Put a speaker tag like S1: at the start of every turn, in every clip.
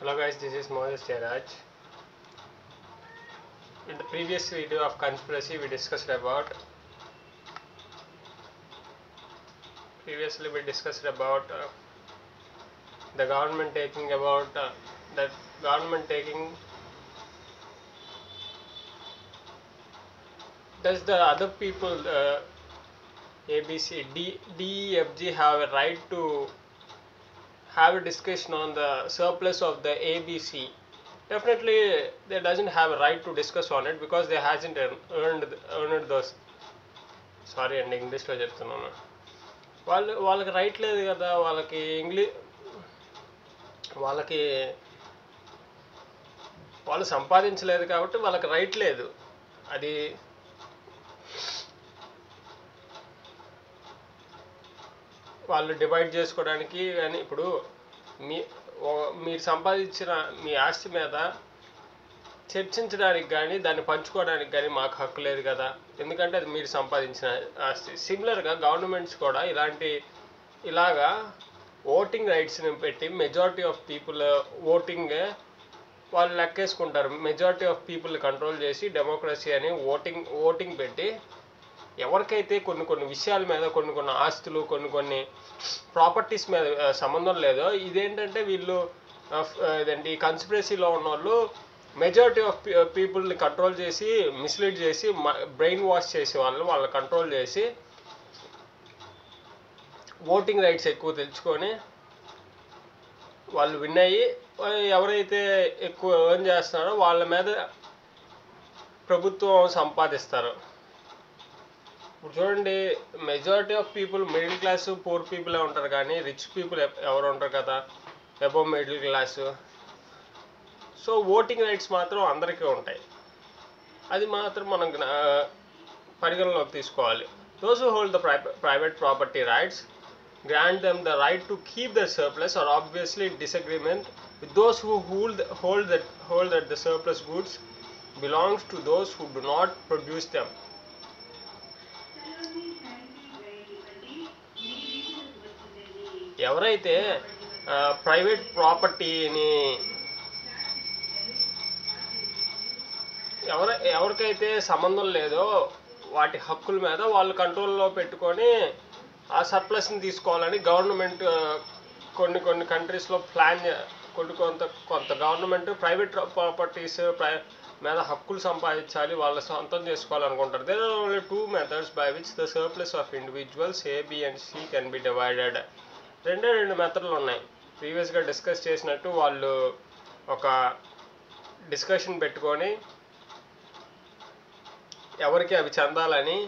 S1: Hello guys, this is Moses Jairaj. In the previous video of conspiracy, we discussed about the government taking that government taking. Does the other people A, B, C, D, E, F, G have a right to have a discussion on the surplus of the ABC? Definitely, they doesn't have a right to discuss on it because they hasn't earned those. Sorry అండి, ఇంగ్లీష్లో చెప్తున్నాను. వాళ్ళకి right లేదు కదా, వాళ్ళకి వాళ్ళు సంపాదించలేదు కాబట్టి వాళ్ళకి రైట్ లేదు. అది వాళ్ళు డివైడ్ చేసుకోవడానికి. కానీ ఇప్పుడు మీరు సంపాదించిన మీ ఆస్తి మీద చర్చించడానికి కానీ దాన్ని పంచుకోవడానికి కానీ మాకు హక్కు లేదు కదా, ఎందుకంటే అది మీరు సంపాదించిన ఆస్తి. సిమిలర్గా గవర్నమెంట్స్ కూడా ఇలాగా ఓటింగ్ రైట్స్ని పెట్టి మెజారిటీ ఆఫ్ పీపుల్ ఓటింగ్ వాళ్ళు లెక్కేసుకుంటారు. మెజారిటీ ఆఫ్ పీపుల్ కంట్రోల్ చేసి డెమోక్రసీ అని ఓటింగ్ పెట్టి ఎవరికైతే కొన్ని విషయాల మీద కొన్ని ఆస్తులు కొన్ని ప్రాపర్టీస్ మీద సంబంధం లేదో, ఇదేంటంటే వీళ్ళు ఇదేంటి కన్స్పిరసీలో ఉన్న వాళ్ళు మెజారిటీ ఆఫ్ పీపుల్ని కంట్రోల్ చేసి మిస్లీడ్ చేసి బ్రెయిన్ వాష్ చేసే వాళ్ళని కంట్రోల్ చేసి ఓటింగ్ రైట్స్ ఎక్కువ తెచ్చుకొని వాళ్ళు విన్ అయ్యి ఎవరైతే ఎక్కువ ఎర్న్ చేస్తున్నారో వాళ్ళ మీద ప్రభుత్వం సంపాదిస్తారు. ఇప్పుడు చూడండి, majority of people middle class poor పీపులే ఉంటారు, కానీ రిచ్ పీపుల్ ఎవరు ఉంటారు కదా, above middle class. So voting rights మాత్రం అందరికీ ఉంటాయి. అది మాత్రం మనం పరిగణలోకి తీసుకోవాలి. Those who hold the private property rights grant them the right to keep the surplus are obviously in disagreement with those who hold that the surplus goods belongs to those who do not produce them. ఎవరైతే private ప్రాపర్టీని ఎవరికైతే సంబంధం లేదో వాటి హక్కుల మీద వాళ్ళు కంట్రోల్లో పెట్టుకొని ఆ సర్ప్లస్ని తీసుకోవాలని గవర్నమెంట్ కొన్ని కంట్రీస్లో ప్లాన్ కొంత గవర్నమెంట్ ప్రైవేట్ ప్రాపర్టీస్ మీద హక్కులు సంపాదించాలి, వాళ్ళ సొంతం చేసుకోవాలనుకుంటారు. There are only two methods by which the surplus of individuals A, B and C can be divided. రెండు మెథడ్లు ఉన్నాయి. ప్రీవియస్గా డిస్కస్ చేసినట్టు వాళ్ళు ఒక డిస్కషన్ పెట్టుకొని ఎవరికి అవి చెందాలని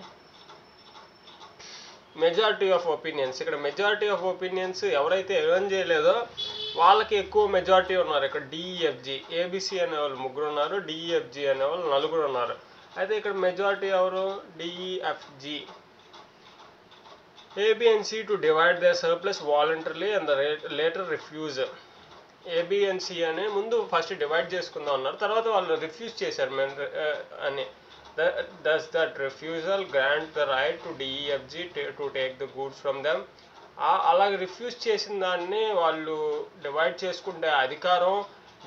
S1: మెజారిటీ ఆఫ్ ఒపీనియన్స్. ఇక్కడ మెజారిటీ ఆఫ్ ఒపీనియన్స్ ఎవరైతే ఎర్న్ చేయలేదో వాళ్ళకి ఎక్కువ మెజారిటీ ఉన్నారు. ఇక్కడ DEFG, ABC అనేవాళ్ళు 3 ఉన్నారు, DEFG అనేవాళ్ళు 4 ఉన్నారు. అయితే ఇక్కడ మెజారిటీ ఎవరు? DEFG. A, B and C to divide their surplus voluntarily and the later refuse. A, B and C అని ముందు ఫస్ట్ డివైడ్ చేసుకుందాం అన్నారు, తర్వాత వాళ్ళు రిఫ్యూజ్ చేశారు అని. Does that refusal grant the right to DEFG to take the goods from them? అలాగే refuse చేసిన దాన్ని వాళ్ళు డివైడ్ చేసుకుంటే అధికారం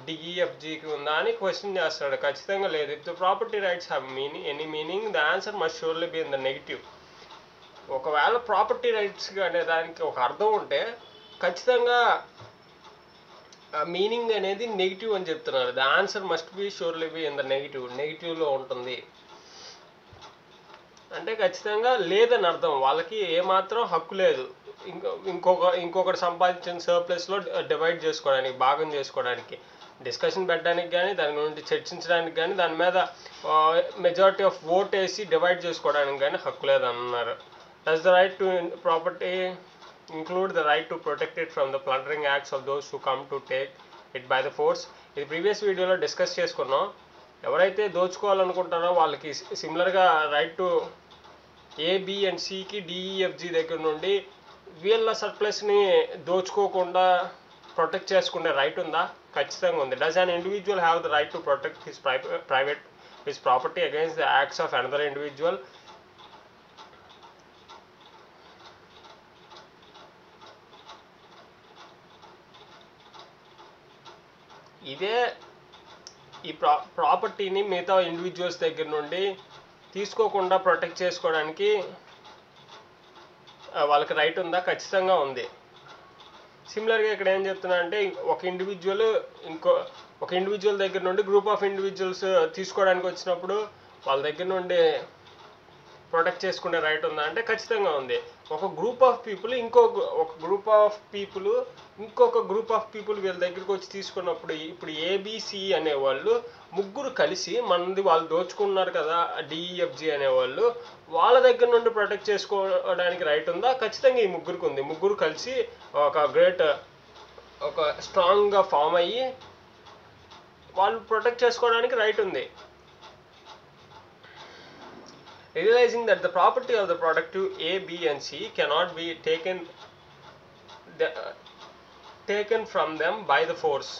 S1: DEFGకి ఉందా అని క్వశ్చన్ చేస్తాడు. ఖచ్చితంగా లేదు. If the property rights have any meaning the answer must surely be in the negative. ఒకవేళ ప్రాపర్టీ రైట్స్ అనే దానికి ఒక అర్థం ఉంటే ఖచ్చితంగా మీనింగ్ అనేది నెగిటివ్ అని చెప్తున్నారు. The answer must be surely be in the నెగిటివ్లో ఉంటుంది అంటే ఖచ్చితంగా లేదని అర్థం. వాళ్ళకి ఏమాత్రం హక్కు లేదు ఇంకొకటి సంపాదించిన సర్ప్లస్లో డివైడ్ చేసుకోవడానికి, భాగం చేసుకోవడానికి, డిస్కషన్ పెట్టడానికి కానీ దాని గురించి చర్చించడానికి కానీ దాని మీద మెజారిటీ ఆఫ్ ఓట్ వేసి డివైడ్ చేసుకోవడానికి కానీ హక్కు లేదన్నారు. Does the right to property include the right to protect it from the plundering acts of those who come to take it by the force? ఇది ప్రీవియస్ వీడియోలో డిస్కస్ చేసుకున్నాం. ఎవరైతే దోచుకోవాలనుకుంటారో వాళ్ళకి సిమిలర్గా right to A, B and Cకి DEFG దగ్గర నుండి వీళ్ళ సర్ప్లస్ని దోచుకోకుండా protect చేసుకునే రైట్ ఉందా? ఖచ్చితంగా ఉంది. Does an individual have the right to protect his property against the acts of another individual? ఇదే ఈ ప్రాపర్టీని మిగతా ఇండివిజువల్స్ దగ్గర నుండి తీసుకోకుండా ప్రొటెక్ట్ చేసుకోవడానికి వాళ్ళకి రైట్ ఉందా? ఖచ్చితంగా ఉంది. సిమిలర్గా ఇక్కడ ఏం చెప్తున్నా అంటే ఒక ఇండివిజువల్ దగ్గర నుండి గ్రూప్ ఆఫ్ ఇండివిజువల్స్ తీసుకోవడానికి వచ్చినప్పుడు వాళ్ళ దగ్గర నుండి ప్రొటెక్ట్ చేసుకునే రైట్ ఉందా అంటే ఖచ్చితంగా ఉంది. ఒక గ్రూప్ ఆఫ్ పీపుల్ ఇంకొక గ్రూప్ ఆఫ్ పీపుల్ వీళ్ళ దగ్గరికి వచ్చి తీసుకున్నప్పుడు ఇప్పుడు ఏబిసి అనేవాళ్ళు ముగ్గురు కలిసి మనది వాళ్ళు దోచుకున్నారు కదా డిఈఎఫ్జి అనేవాళ్ళు, వాళ్ళ దగ్గర నుండి ప్రొటెక్ట్ చేసుకోవడానికి రైట్ ఉందా? ఖచ్చితంగా ఈ ముగ్గురికి ఉంది. ముగ్గురు కలిసి ఒక స్ట్రాంగ్గా ఫామ్ అయ్యి వాళ్ళు ప్రొటెక్ట్ చేసుకోవడానికి రైట్ ఉంది. Realizing that the property of the productive A, B and C cannot be taken from them by the force.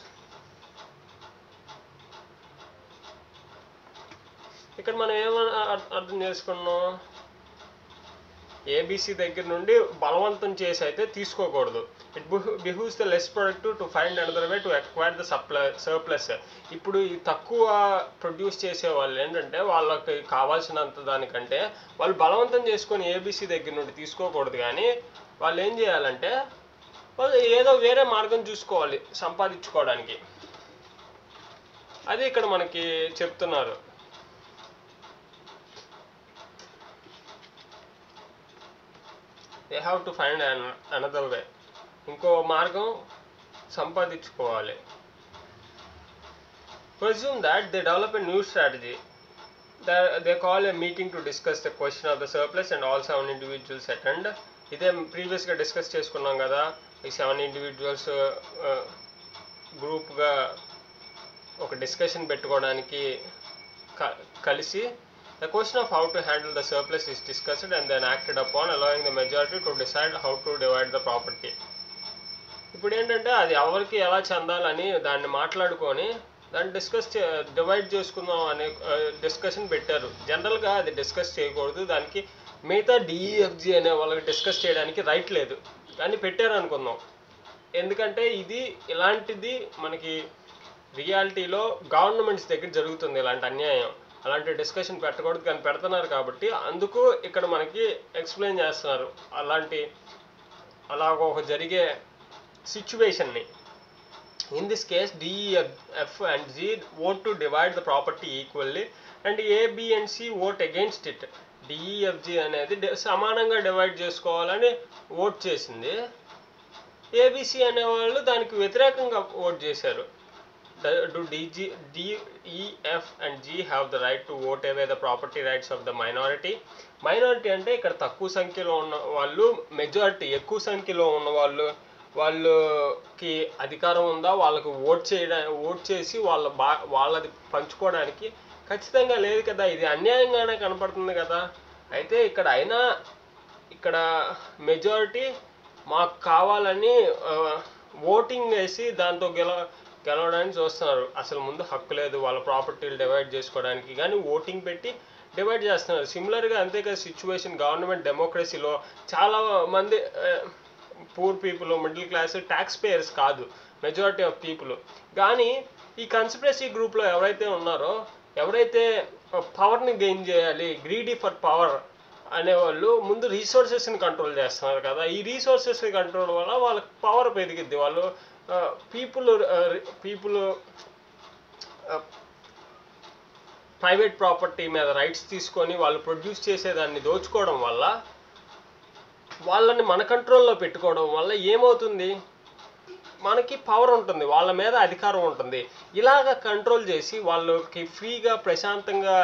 S1: ఇక్కడ మనం ఏమన్నా అర్థం చేసుకున్నాం? ఏబిసి దగ్గర నుండి బలవంతం చేసి అయితే తీసుకోకూడదు. It behoves the less productive to find another way to acquire the surplus. ఇప్పుడు ఈ తక్కువ ప్రొడ్యూస్ చేసే వాళ్ళు ఏంటంటే వాళ్ళకి కావాల్సినంత దానికంటే వాళ్ళు బలవంతం చేసుకొని ఏబిసి దగ్గర నుండి తీసుకోకూడదు, కానీ వాళ్ళు ఏం చేయాలంటే వాళ్ళు ఏదో వేరే మార్గం చూసుకోవాలి సంపాదించుకోవడానికి. అది ఇక్కడ మనకి చెప్తున్నారు. They have to find another way. ఇంకో మార్గం సంపాదించుకోవాలి. Presume that they develop a new strategy. They call a meeting to discuss the question of the surplus and all 7 individuals attend. ఇదే ప్రీవియస్గా డిస్కస్ చేసుకున్నాం కదా, ఈ 7 ఇండివిజువల్స్ గ్రూప్గా ఒక డిస్కషన్ పెట్టుకోవడానికి కలిసి the question of how to handle the surplus is discussed and then acted upon, allowing the majority to decide how to divide the property. ఇప్పుడు ఏంటంటే అది ఎవరికి ఎలా చెందాలని దాన్ని మాట్లాడుకొని దాన్ని డివైడ్ చేసుకుందాం అనే డిస్కషన్ పెట్టారు. జనరల్గా అది డిస్కస్ చేయకూడదు, దానికి మిగతా డిఈఎఫ్జి అనే వాళ్ళకి డిస్కస్ చేయడానికి రైట్ లేదు, కానీ పెట్టారు అనుకుందాం. ఎందుకంటే ఇలాంటిది మనకి రియాలిటీలో గవర్నమెంట్స్ దగ్గర జరుగుతుంది ఇలాంటి అన్యాయం. అలాంటి డిస్కషన్ పెట్టకూడదు, కానీ పెడుతున్నారు కాబట్టి అందుకు ఇక్కడ మనకి ఎక్స్ప్లెయిన్ చేస్తున్నారు అలాగ ఒక జరిగే సిచ్యువేషన్ని. In this case DEF and G vote to divide the property equally and A, B and C vote against it. DEFG అనేది సమానంగా డివైడ్ చేసుకోవాలని ఓట్ చేసింది. ఏబిసి అనేవాళ్ళు దానికి వ్యతిరేకంగా ఓట్ చేశారు. Do D, E, F and G have the right to vote away the property rights of the minority? Minority అంటే ఇక్కడ తక్కువ సంఖ్యలో ఉన్న వాళ్ళు మెజారిటీ ఎక్కువ సంఖ్యలో ఉన్న వాళ్ళకి అధికారం ఉందా? వాళ్ళకు ఓట్ చేసి వాళ్ళది పంచుకోవడానికి ఖచ్చితంగా లేదు కదా. ఇది అన్యాయంగానే కనపడుతుంది కదా. అయితే ఇక్కడ మెజారిటీ మాకు కావాలని ఓటింగ్ వేసి దాంతో గెలవడానికి చూస్తున్నారు. అసలు ముందు హక్కు లేదు వాళ్ళ ప్రాపర్టీలు డివైడ్ చేసుకోవడానికి, కానీ ఓటింగ్ పెట్టి డివైడ్ చేస్తున్నారు. సిమిలర్గా అంతే కదా సిచ్యువేషన్ గవర్నమెంట్ డెమోక్రసీలో చాలా మంది poor people, middle class, tax payers కాదు మెజారిటీ ఆఫ్ పీపుల్. కానీ ఈ కన్స్పిరసీ గ్రూప్లో ఎవరైతే ఉన్నారో, ఎవరైతే పవర్ని గెయిన్ చేయాలి, గ్రీడీ ఫర్ పవర్ అనేవాళ్ళు ముందు రీసోర్సెస్ని కంట్రోల్ చేస్తున్నారు కదా. ఈ రీసోర్సెస్ కంట్రోల్ వల్ల వాళ్ళకి పవర్ పెరిగిద్ది. వాళ్ళు పీపుల్ ప్రైవేట్ ప్రాపర్టీ మీద రైట్స్ తీసుకొని వాళ్ళు ప్రొడ్యూస్ చేసేదాన్ని దోచుకోవడం వల్ల, వాళ్ళని మన కంట్రోల్లో పెట్టుకోవడం వల్ల ఏమవుతుంది? మనకి పవర్ ఉంటుంది, వాళ్ళ మీద అధికారం ఉంటుంది. ఇలాగ కంట్రోల్ చేసి వాళ్ళకి ఫ్రీగా ప్రశాంతంగా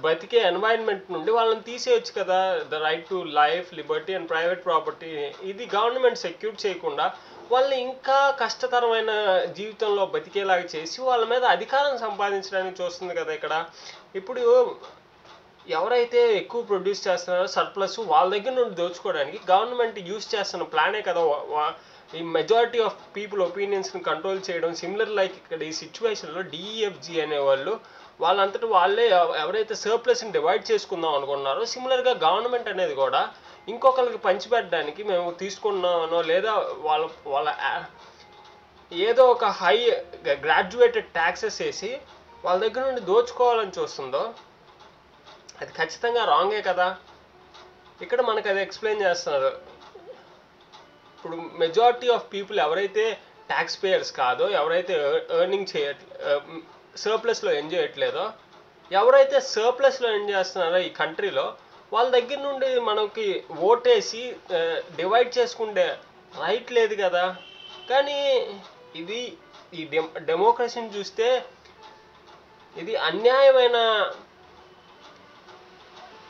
S1: బతికే ఎన్వైరన్మెంట్ నుండి వాళ్ళని తీసేయచ్చు కదా. The right to life, Liberty and private property ఇది గవర్నమెంట్ సెక్యూర్ చేయకుండా వాళ్ళని ఇంకా కష్టతరమైన జీవితంలో బతికేలాగా చేసి వాళ్ళ మీద అధికారం సంపాదించడానికి చూస్తుంది కదా ఇక్కడ. ఇప్పుడు ఎవరైతే ఎక్కువ ప్రొడ్యూస్ చేస్తున్నారో సర్ప్లస్ వాళ్ళ దగ్గర నుండి దోచుకోవడానికి గవర్నమెంట్ యూజ్ చేస్తున్న ప్లానే కదా ఈ మెజారిటీ ఆఫ్ పీపుల్ ఒపీనియన్స్ని కంట్రోల్ చేయడం. సిమిలర్ లైక్ ఇక్కడ ఈ సిచ్యువేషన్లో డిఈఎఫ్జి అనేవాళ్ళు వాళ్ళంతటా వాళ్ళే ఎవరైతే సర్ప్లస్ని డివైడ్ చేసుకుందాం అనుకున్నారో, సిమిలర్గా గవర్నమెంట్ అనేది కూడా ఇంకొకరికి పంచిపెట్టడానికి మేము తీసుకున్నామనో లేదా వాళ్ళ ఏదో ఒక హై గ్రాడ్యుయేటెడ్ ట్యాక్సెస్ వేసి వాళ్ళ దగ్గర నుండి దోచుకోవాలని చూస్తుందో అది ఖచ్చితంగా రాంగే కదా. ఇక్కడ మనకు అది ఎక్స్ప్లెయిన్ చేస్తున్నారు. ఇప్పుడు మెజారిటీ ఆఫ్ పీపుల్ ఎవరైతే ట్యాక్స్ పేయర్స్ కాదో, ఎవరైతే ఎర్నింగ్ సర్ప్లస్లో ఎంజాయ్ చేయట్లేదో, ఎవరైతే సర్ప్లస్లో ఎంజాయ్ చేస్తున్నారో ఈ కంట్రీలో, వాళ్ళ దగ్గర నుండి మనకి ఓటేసి డివైడ్ చేసుకుంటే రైట్ లేదు కదా. కానీ ఇది ఈ డెమోక్రసీని చూస్తే ఇది అన్యాయమైన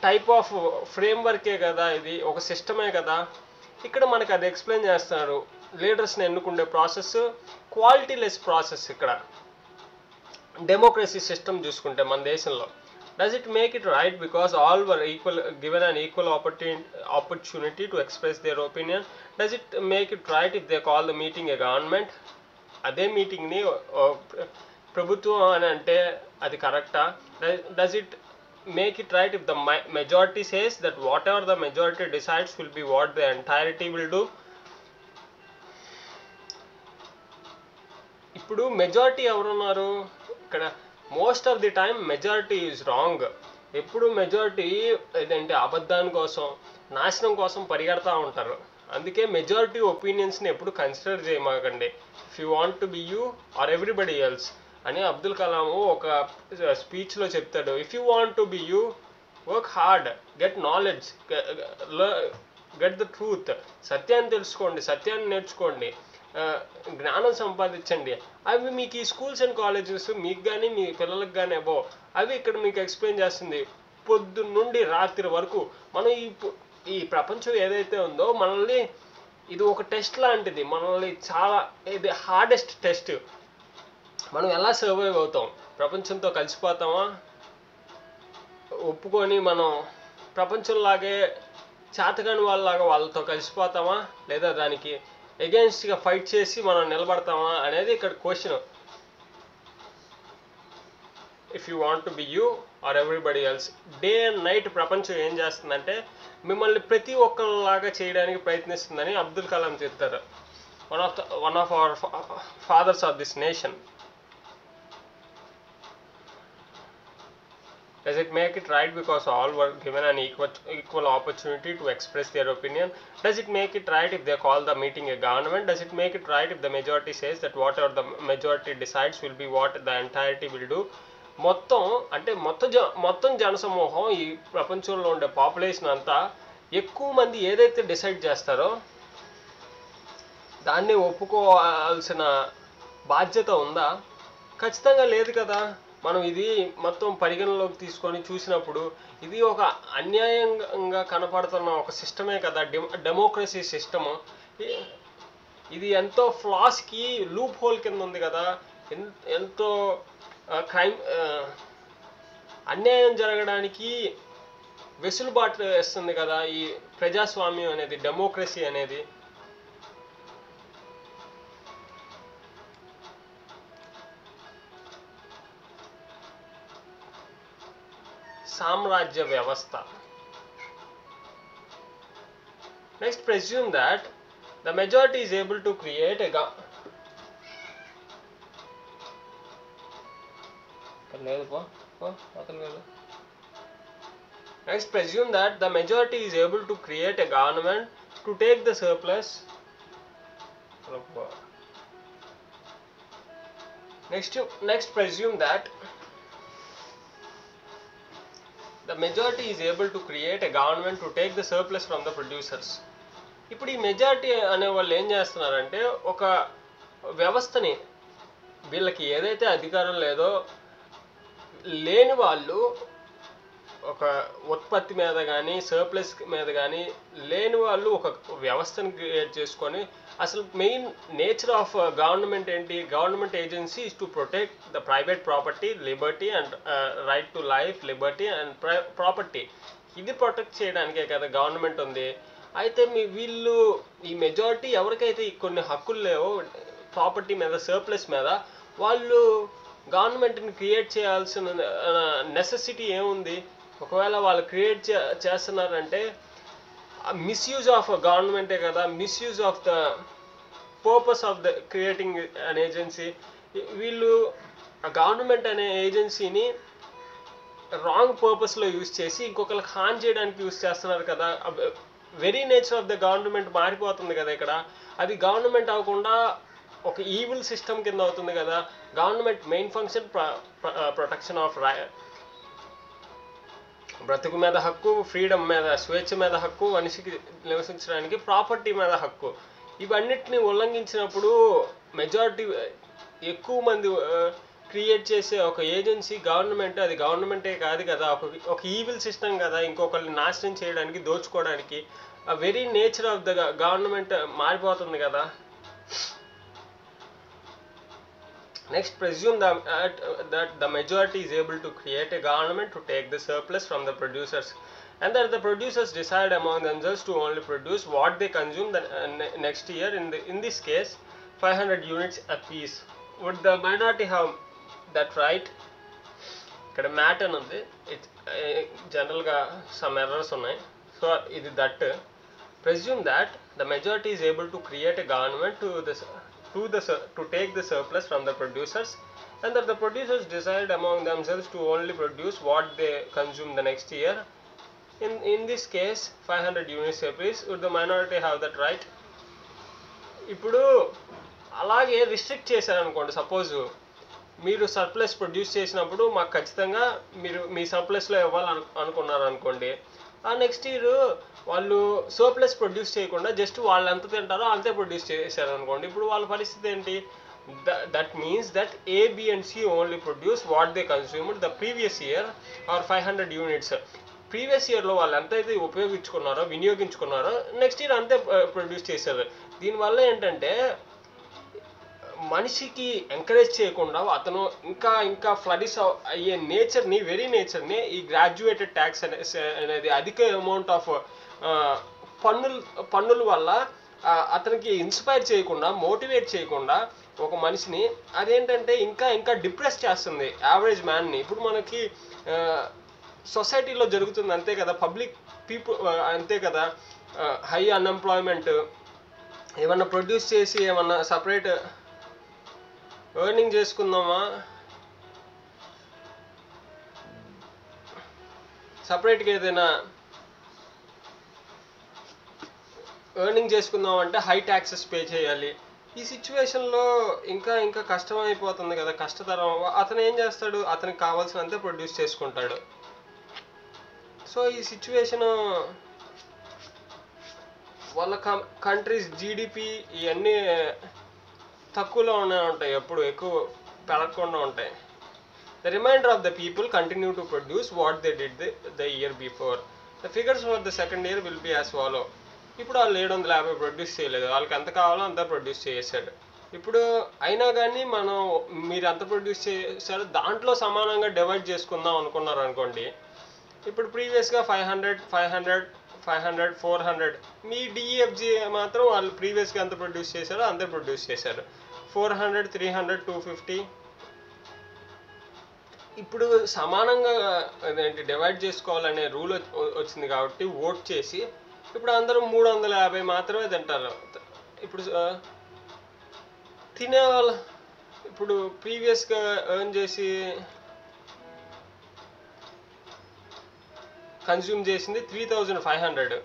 S1: టైప్ ఆఫ్ ఫ్రేమ్వర్కే కదా, ఇది ఒక సిస్టమే కదా. ఇక్కడ మనకు అది ఎక్స్ప్లెయిన్ చేస్తున్నారు. లీడర్స్ని ఎన్నుకునే ప్రాసెస్ క్వాలిటీ లెస్ ప్రాసెస్. ఇక్కడ డెమోక్రసీ సిస్టమ్ చూసుకుంటే మన దేశంలో, does it make it right because all were equal given an equal opportunity to express their opinion? Does it make it right if they call the meeting A government? అదే మీటింగ్ని ప్రభుత్వం అని అంటే అది కరెక్టా? Does it make it right if the majority says that whatever the majority decides will be what the entirety will do? ఇప్పుడు majority ఎవరున్నారు ఇక్కడ? Most of the time majority is wrong. ఎప్పుడు మెజారిటీ ఏదంటే అబద్ధాని కోసం, నాశనం కోసం పరిగెడతా ఉంటారు. అందుకే మెజారిటీ ఒపీనియన్స్ని ఎప్పుడు కన్సిడర్ చేయమాకండి. If you want to be you are everybody else అని అబ్దుల్ కలాము ఒక స్పీచ్లో చెప్తాడు. If you want to be you, work hard, get knowledge, get the truth. సత్యాన్ని తెలుసుకోండి, సత్యాన్ని నేర్చుకోండి, జ్ఞానం సంపాదించండి. అవి మీకు ఈ స్కూల్స్ అండ్ కాలేజెస్ మీకు కానీ మీ పిల్లలకు కానీ అవి ఇక్కడ మీకు ఎక్స్ప్లెయిన్ చేస్తుంది. పొద్దున్న నుండి రాత్రి వరకు మనం ఈ ప్రపంచం ఏదైతే ఉందో మనల్ని ఇది ఒక టెస్ట్ లాంటిది. మనల్ని చాలా ఇది హార్డెస్ట్ టెస్ట్. మనం ఎలా సర్వైవ్ అవుతాం? ప్రపంచంతో కలిసిపోతామా? ఒప్పుకొని మనం ప్రపంచంలాగే చేతగాని వాళ్ళలాగా వాళ్ళతో కలిసిపోతామా? లేదా దానికి ఎగెన్స్ట్గా ఫైట్ చేసి మనం నిలబడతామా అనేది ఇక్కడ question. If you want to be you are everybody else. Day and night ప్రపంచం ఏం చేస్తుందంటే మిమ్మల్ని ప్రతి ఒక్కరిలాగా చేయడానికి ప్రయత్నిస్తుందని అబ్దుల్ కలాం చెప్తారు. One of our fathers of this nation. Does it make it right because all were given an equal opportunity to express their opinion? Does it make it right if they call the meeting a government? Does it make it right if the majority says that whatever the majority decides will be what the entirety will do? మొత్తం అంటే మొత్తం జనసమూహం ఈ ప్రపంచంలో ఉండే population అంతా ఎక్కువ మంది ఏదైతే డిసైడ్ చేస్తారో దాన్ని ఒప్పుకోవాల్సిన బాధ్యత ఉందా? ఖచ్చితంగా లేదు కదా. మనం ఇది మొత్తం పరిగణలోకి తీసుకొని చూసినప్పుడు ఇది ఒక అన్యాయంగా కనపడుతున్న ఒక సిస్టమే కదా డెమోక్రసీ సిస్టమ్. ఇది ఎంతో ఫ్లాస్కి లూప్ హోల్ కింద ఉంది కదా. ఎంతో క్రైమ్ అన్యాయం జరగడానికి వెసులుబాటు వేస్తుంది కదా ఈ ప్రజాస్వామ్యం అనేది, డెమోక్రసీ అనేది. సామ్రాజ్య వ్యవస్థ. Next, presume that the majority is able to create a Next, presume that the majority is able to create a government to take the surplus. Next, presume that the majority is able to create a government to take the surplus from the producers. ఇప్పుడు ఈ majority అనే వాళ్ళు ఏం చేస్తున్నారంటే ఒక వ్యవస్థని, వీళ్ళకి ఏదైతే అధికారం లేదో లేని వాళ్ళు ఒక ఉత్పత్తి మీద కానీ సర్ప్లస్ మీద కానీ లేని వాళ్ళు ఒక వ్యవస్థను క్రియేట్ చేసుకొని, అసలు మెయిన్ నేచర్ ఆఫ్ గవర్నమెంట్ ఏంటి? Government agency is to protect the private property, Liberty and right to life, Liberty and property. ఇది ప్రొటెక్ట్ చేయడానికే కదా గవర్నమెంట్ ఉంది. అయితే వీళ్ళు ఈ మెజారిటీ ఎవరికైతే కొన్ని హక్కులు లేవో ప్రాపర్టీ మీద, సర్ప్లస్ మీద, వాళ్ళు గవర్నమెంట్ని క్రియేట్ చేయాల్సిన నెసెసిటీ ఏముంది? ఒకవేళ వాళ్ళు క్రియేట్ చేస్తున్నారంటే మిస్యూజ్ ఆఫ్ గవర్నమెంటే కదా, misuse of the purpose of the creating an agency, వీళ్ళు గవర్నమెంట్ అనే ఏజెన్సీని రాంగ్ పర్పస్లో యూజ్ చేసి ఇంకొకరికి హాన్ చేయడానికి యూజ్ చేస్తున్నారు కదా. Very nature of the government మారిపోతుంది కదా ఇక్కడ. అది గవర్నమెంట్ అవ్వకుండా ఒక ఈవిల్ సిస్టమ్ కింద అవుతుంది కదా. Government main function protection of బ్రతుకు మీద హక్కు, ఫ్రీడమ్ మీద, స్వేచ్ఛ మీద హక్కు, మనిషికి నివసించడానికి ప్రాపర్టీ మీద హక్కు. ఇవన్నిటిని ఉల్లంఘించినప్పుడు మెజారిటీ ఎక్కువ మంది క్రియేట్ చేసే ఒక ఏజెన్సీ గవర్నమెంట్, అది గవర్నమెంటే కాదు కదా, ఒక ఈవిల్ సిస్టమ్ కదా, ఇంకొకరిని నాశనం చేయడానికి, దోచుకోవడానికి. ఆ very nature of the government మారిపోతుంది కదా. Next, presume that the majority is able to create a government to take the surplus from the producers, and that the producers decide among themselves to only produce what they consume the next year. In this case, 500 units apiece. Would the minority have that right? ఇక్కడ mat అని ఉంది, జనరల్గా some errors ఉన్నాయి. So ఇది that presume that the majority is able to create a government to take the surplus from the producers, and that the producers decide among themselves to only produce what they consume the next year. In this case, 500 units apiece. Would the minority have that right? ఇప్పుడు అలాగే restrict చేశారనుకోండి, suppose మీరు surplus produce చేసినప్పుడు మాకు ఖచ్చితంగా మీరు మీ సర్ప్లస్లో ఇవ్వాలని అనుకున్నారు అనుకోండి, ఆ నెక్స్ట్ ఇయర్ వాళ్ళు సర్ప్లస్ ప్రొడ్యూస్ చేయకుండా జస్ట్ వాళ్ళు ఎంత తింటారో అంతే ప్రొడ్యూస్ చేశారు అనుకోండి, ఇప్పుడు వాళ్ళ పరిస్థితి ఏంటి? That means that A, B and C only produce what they consumed the previous year are 500 units. Previous ఇయర్లో వాళ్ళు ఎంతైతే వినియోగించుకున్నారో నెక్స్ట్ ఇయర్ అంతే ప్రొడ్యూస్ చేశారు. దీనివల్ల ఏంటంటే మనిషికి ఎంకరేజ్ చేయకుండా అతను ఇంకా ఫ్లరిష్ అయ్యే నేచర్ని, వెరీ నేచర్ని ఈ గ్రాడ్యుయేటెడ్ ట్యాక్స్ అనేది అధిక అమౌంట్ ఆఫ్ పన్నుల వల్ల అతనికి ఇన్స్పైర్ చేయకుండా, మోటివేట్ చేయకుండా ఒక మనిషిని అదేంటంటే ఇంకా డిప్రెస్ చేస్తుంది యావరేజ్ మ్యాన్ని. ఇప్పుడు మనకి సొసైటీలో జరుగుతుంది అంతే కదా, పబ్లిక్ పీపుల్ అంతే కదా, హై అన్ఎంప్లాయ్మెంట్. ఏమన్నా ప్రొడ్యూస్ చేసి ఏమన్నా సపరేట్ ఎర్నింగ్ చేసుకుందామా, సపరేట్గా ఏదైనా ఎర్నింగ్ చేసుకుందాం అంటే హై ట్యాక్సెస్ పే చేయాలి. ఈ సిచ్యువేషన్లో ఇంకా కష్టం అయిపోతుంది కదా, కష్టతరం. అతను ఏం చేస్తాడు? అతనికి కావాల్సినంతే ప్రొడ్యూస్ చేసుకుంటాడు. సో ఈ సిచ్యువేషన్ వాళ్ళ కంట్రీస్ జీడిపి ఇవన్నీ తక్కువలో ఉంటాయి, ఎప్పుడు ఎక్కువ పెరగకుండా ఉంటాయి. The remainder of the people continue to produce what they did the year before. The figures for the second year will be as follow. ఇప్పుడు వాళ్ళు 750 ప్రొడ్యూస్ చేయలేదు, వాళ్ళకి ఎంత కావాలో అంతా ప్రొడ్యూస్ చేశాడు. ఇప్పుడు అయినా కానీ మీరు ఎంత ప్రొడ్యూస్ చేశారో దాంట్లో సమానంగా డివైడ్ చేసుకుందాం అనుకున్నారు అనుకోండి. ఇప్పుడు ప్రీవియస్గా 500, 400 మీ DEFG మాత్రం వాళ్ళు ప్రీవియస్గా ఎంత ప్రొడ్యూస్ చేశారో అంతే ప్రొడ్యూస్ చేశారు. 400, 300, 250 ఇప్పుడు సమానంగా అదేంటి డివైడ్ చేసుకోవాలనే రూల్ వచ్చింది కాబట్టి ఓట్ చేసి ఇప్పుడు అందరూ 350 మాత్రమే తింటారు. ఇప్పుడు తినేవాళ్ళు ఇప్పుడు ప్రీవియస్గా ఎర్న్ చేసి కన్జ్యూమ్ చేసింది 3500,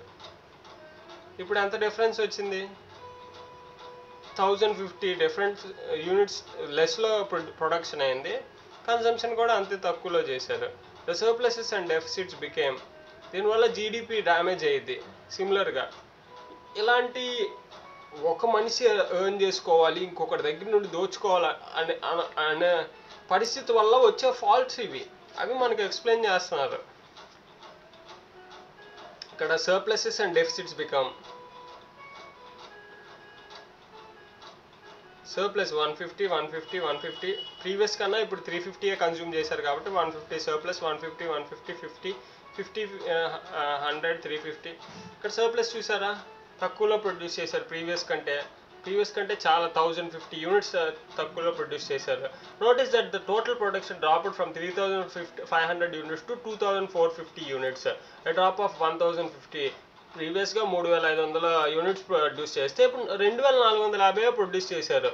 S1: ఇప్పుడు ఎంత డిఫరెన్స్ వచ్చింది? 1050 డిఫరెంట్ యూనిట్స్ లెస్లో ప్రొడక్షన్ అయింది, కన్సంప్షన్ కూడా అంతే తక్కువలో చేశారు. The surpluses and deficits became, దీనివల్ల జీడిపి డ్యామేజ్ అయ్యింది. సిమిలర్గా ఇలాంటి ఒక మనిషి ఎర్న్ చేసుకోవాలి, ఇంకొకటి దగ్గర నుండి దోచుకోవాలి అనే పరిస్థితి వల్ల వచ్చే ఫాల్ట్స్ అవి మనకు ఎక్స్ప్లెయిన్ చేస్తున్నారు. ఇక్కడ surpluses and deficits become surplus 150 previous కన్నా ఇప్పుడు 350 కన్జ్యూమ్ చేశారు కాబట్టి 150 సర్ప్లస్, 150, 50, 100, 350. ఇక్కడ సర్ప్లస్ చూసారా, తక్కువలో ప్రొడ్యూస్ చేశారు ప్రీవియస్ కంటే చాలా 1050 యూనిట్స్ తక్కువలో ప్రొడ్యూస్ చేశారు. Notice that the total production dropped from 3500 units to 2450 units, a drop of 1050. ప్రీవియస్గా 3500 యూనిట్స్ ప్రొడ్యూస్ చేస్తే ఇప్పుడు 2450 ప్రొడ్యూస్ చేశారు.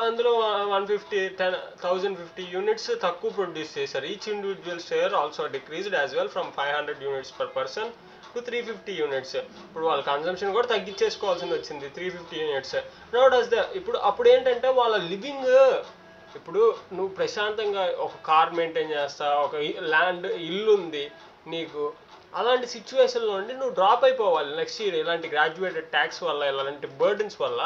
S1: అందులో 1050 యూనిట్స్ తక్కువ ప్రొడ్యూస్ చేశారు. Each individual share also decreased as well from 500 units per person to 350 units. ఇప్పుడు వాళ్ళ consumption కూడా తగ్గించేసుకోవాల్సింది వచ్చింది 350 యూనిట్స్. ఇప్పుడు అప్పుడు ఏంటంటే వాళ్ళ లివింగ్, ఇప్పుడు నువ్వు ప్రశాంతంగా ఒక కార్ మెయింటైన్ చేస్తా, ఒక ఇల్లు ఉంది నీకు, అలాంటి సిచ్యువేషన్లో నుండి నువ్వు డ్రాప్ అయిపోవాలి నెక్స్ట్ ఇయర్. ఇలాంటి గ్రాడ్యుయేటెడ్ ట్యాక్స్ వల్ల, ఇలాంటి బర్డన్స్ వల్ల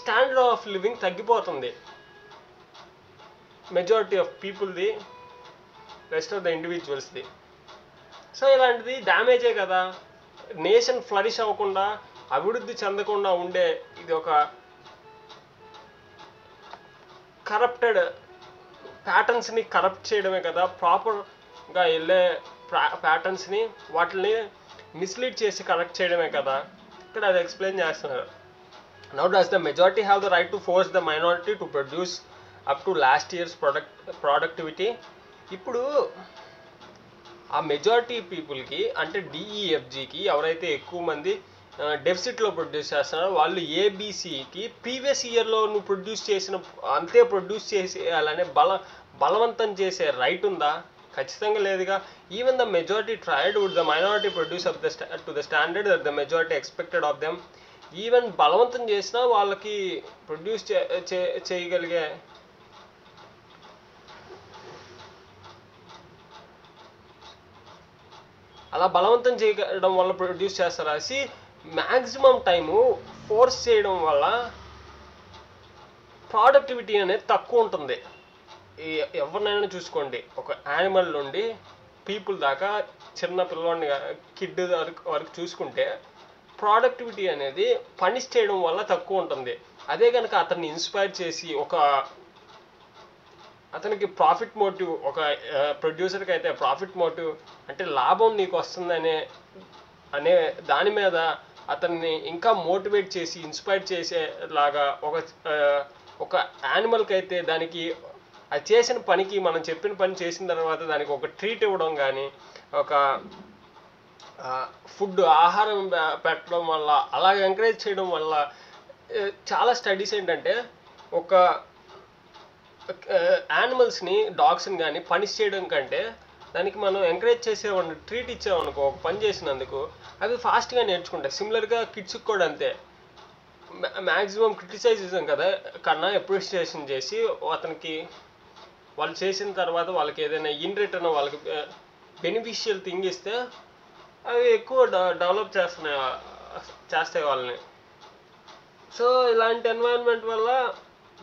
S1: స్టాండర్డ్ ఆఫ్ లివింగ్ తగ్గిపోతుంది మెజారిటీ ఆఫ్ పీపుల్ది, రెస్ట్ ఆఫ్ ద ఇండివిజువల్స్ది. సో ఇలాంటిది డ్యామేజే కదా. నేషన్ ఫ్లరిష్ అవ్వకుండా, అభివృద్ధి చెందకుండా ఉండే ఇది ఒక కరప్టెడ్ ప్యాటర్న్స్ని కరప్ట్ చేయడమే కదా. ప్రాపర్గా వెళ్ళే ప్యాటర్న్స్ని వాటిని మిస్లీడ్ చేసి కరెక్ట్ చేయడమే కదా. ఇక్కడ అది ఎక్స్ప్లెయిన్ చేస్తున్నారు. Now does the majority have the right to force the minority to produce up to last year's productivity? ఇప్పుడు ఆ మెజారిటీ పీపుల్కి అంటే డిఈఎఫ్జికి ఎవరైతే ఎక్కువ మంది డెఫిసిట్లో ప్రొడ్యూస్ చేస్తున్నారో వాళ్ళు ఏబీసీకి ప్రీవియస్ ఇయర్లో నువ్వు ప్రొడ్యూస్ చేసిన అంతే ప్రొడ్యూస్ చేసేయాలనే బలవంతం చేసే రైట్ ఉందా? ఖచ్చితంగా లేదుగా. Even the majority tried would the minority produce up to the standard that the majority expected of them. Even బలవంతం చేసినా వాళ్ళకి ప్రొడ్యూస్ చేయగలిగే అలా బలవంతం చేయడం వల్ల ప్రొడ్యూస్ చేస్తారా? మ్యాక్సిమం టైము ఫోర్స్ చేయడం వల్ల ప్రొడక్టివిటీ అనేది తక్కువ ఉంటుంది. ఎవరినైనా చూసుకోండి, ఒక యానిమల్ నుండి పీపుల్ దాకా, చిన్న పిల్లవాడిని కిడ్ వరకు చూసుకుంటే ప్రొడక్టివిటీ అనేది పనిష్ చేయడం వల్ల తక్కువ ఉంటుంది. అదే కనుక అతన్ని ఇన్స్పైర్ చేసి అతనికి ప్రాఫిట్ మోటివ్, ఒక ప్రొడ్యూసర్కి అయితే ప్రాఫిట్ మోటివ్ అంటే లాభం నీకు వస్తుందనే దాని మీద అతన్ని ఇంకా మోటివేట్ చేసి ఇన్స్పైర్ చేసేలాగా ఒక యానిమల్కి అయితే దానికి అది చేసిన పనికి, మనం చెప్పిన పని చేసిన తర్వాత దానికి ఒక ట్రీట్ ఇవ్వడం కానీ, ఒక ఫుడ్ ఆహారం పెట్టడం వల్ల, అలాగే ఎంకరేజ్ చేయడం వల్ల చాలా స్టడీస్ ఏంటంటే ఒక యానిమల్స్ని, డాగ్స్ని కానీ పనిష్ చేయడం కంటే దానికి మనం ఎంకరేజ్ చేసేవాడిని, ట్రీట్ ఇచ్చేవనుకో ఒక పని చేసినందుకు, అవి ఫాస్ట్గా నేర్చుకుంటాయి. సిమిలర్గా కిడ్స్కి కూడా అంతే. మ్యాక్సిమం క్రిటిసైజం కదా కన్నా అప్రిషియేషన్ చేసి అతనికి వాళ్ళు చేసిన తర్వాత వాళ్ళకి ఏదైనా ఇన్ రిటర్న్ వాళ్ళకి బెనిఫిషియల్ థింగ్ ఇస్తే అవి ఎక్కువ డెవలప్ చేస్తాయి వాళ్ళని. సో ఇలాంటి ఎన్వైరన్మెంట్ వల్ల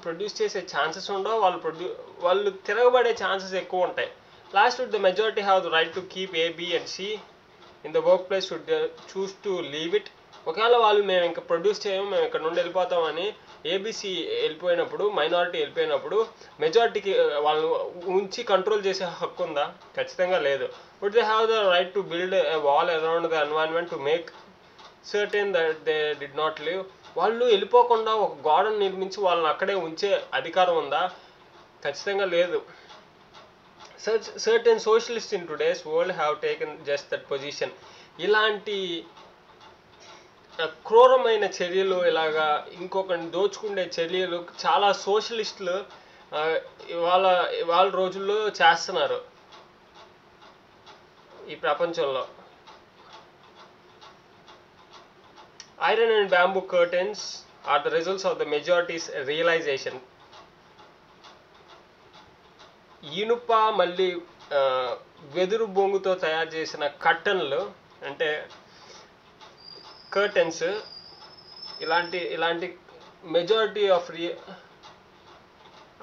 S1: ప్రొడ్యూస్ చేసే ఛాన్సెస్ ఉండవు, వాళ్ళు తిరగబడే ఛాన్సెస్ ఎక్కువ ఉంటాయి. Last would the majority have the right to keep A, B and C in the work place would choose to leave it. ఒకవేళ వాళ్ళు మేము ఇంకా ప్రొడ్యూస్ చేయము, మేము ఇక్కడ నుండి వెళ్ళిపోతామని ఏబీసీ వెళ్ళిపోయినప్పుడు, మైనారిటీ వెళ్ళిపోయినప్పుడు మెజారిటీకి వాళ్ళు ఉంచి కంట్రోల్ చేసే హక్కు ఉందా? ఖచ్చితంగా లేదు. Would they have the right to build a wall around the environment to make certain that they did not live? వాళ్ళు వెళ్ళిపోకుండా ఒక గోడను నిర్మించి వాళ్ళని అక్కడే ఉంచే అధికారం ఉందా? ఖచ్చితంగా లేదు. Certain socialists in today's world have taken just that position. ఇలాంటి క్రూరమైన చర్యలు, ఇలాగా ఇంకొకరిని దోచుకునే చర్యలు చాలా సోషలిస్టులు ఇవాళ రోజుల్లో చేస్తున్నారు ఈ ప్రపంచంలో. Iron and bamboo curtains are the results of the majority's realization. ఇనుప మళ్ళీ వెదురు బొంగుతో తయారు చేసిన కర్టన్లు అంటే కర్టెన్స్, ఇలాంటి majority of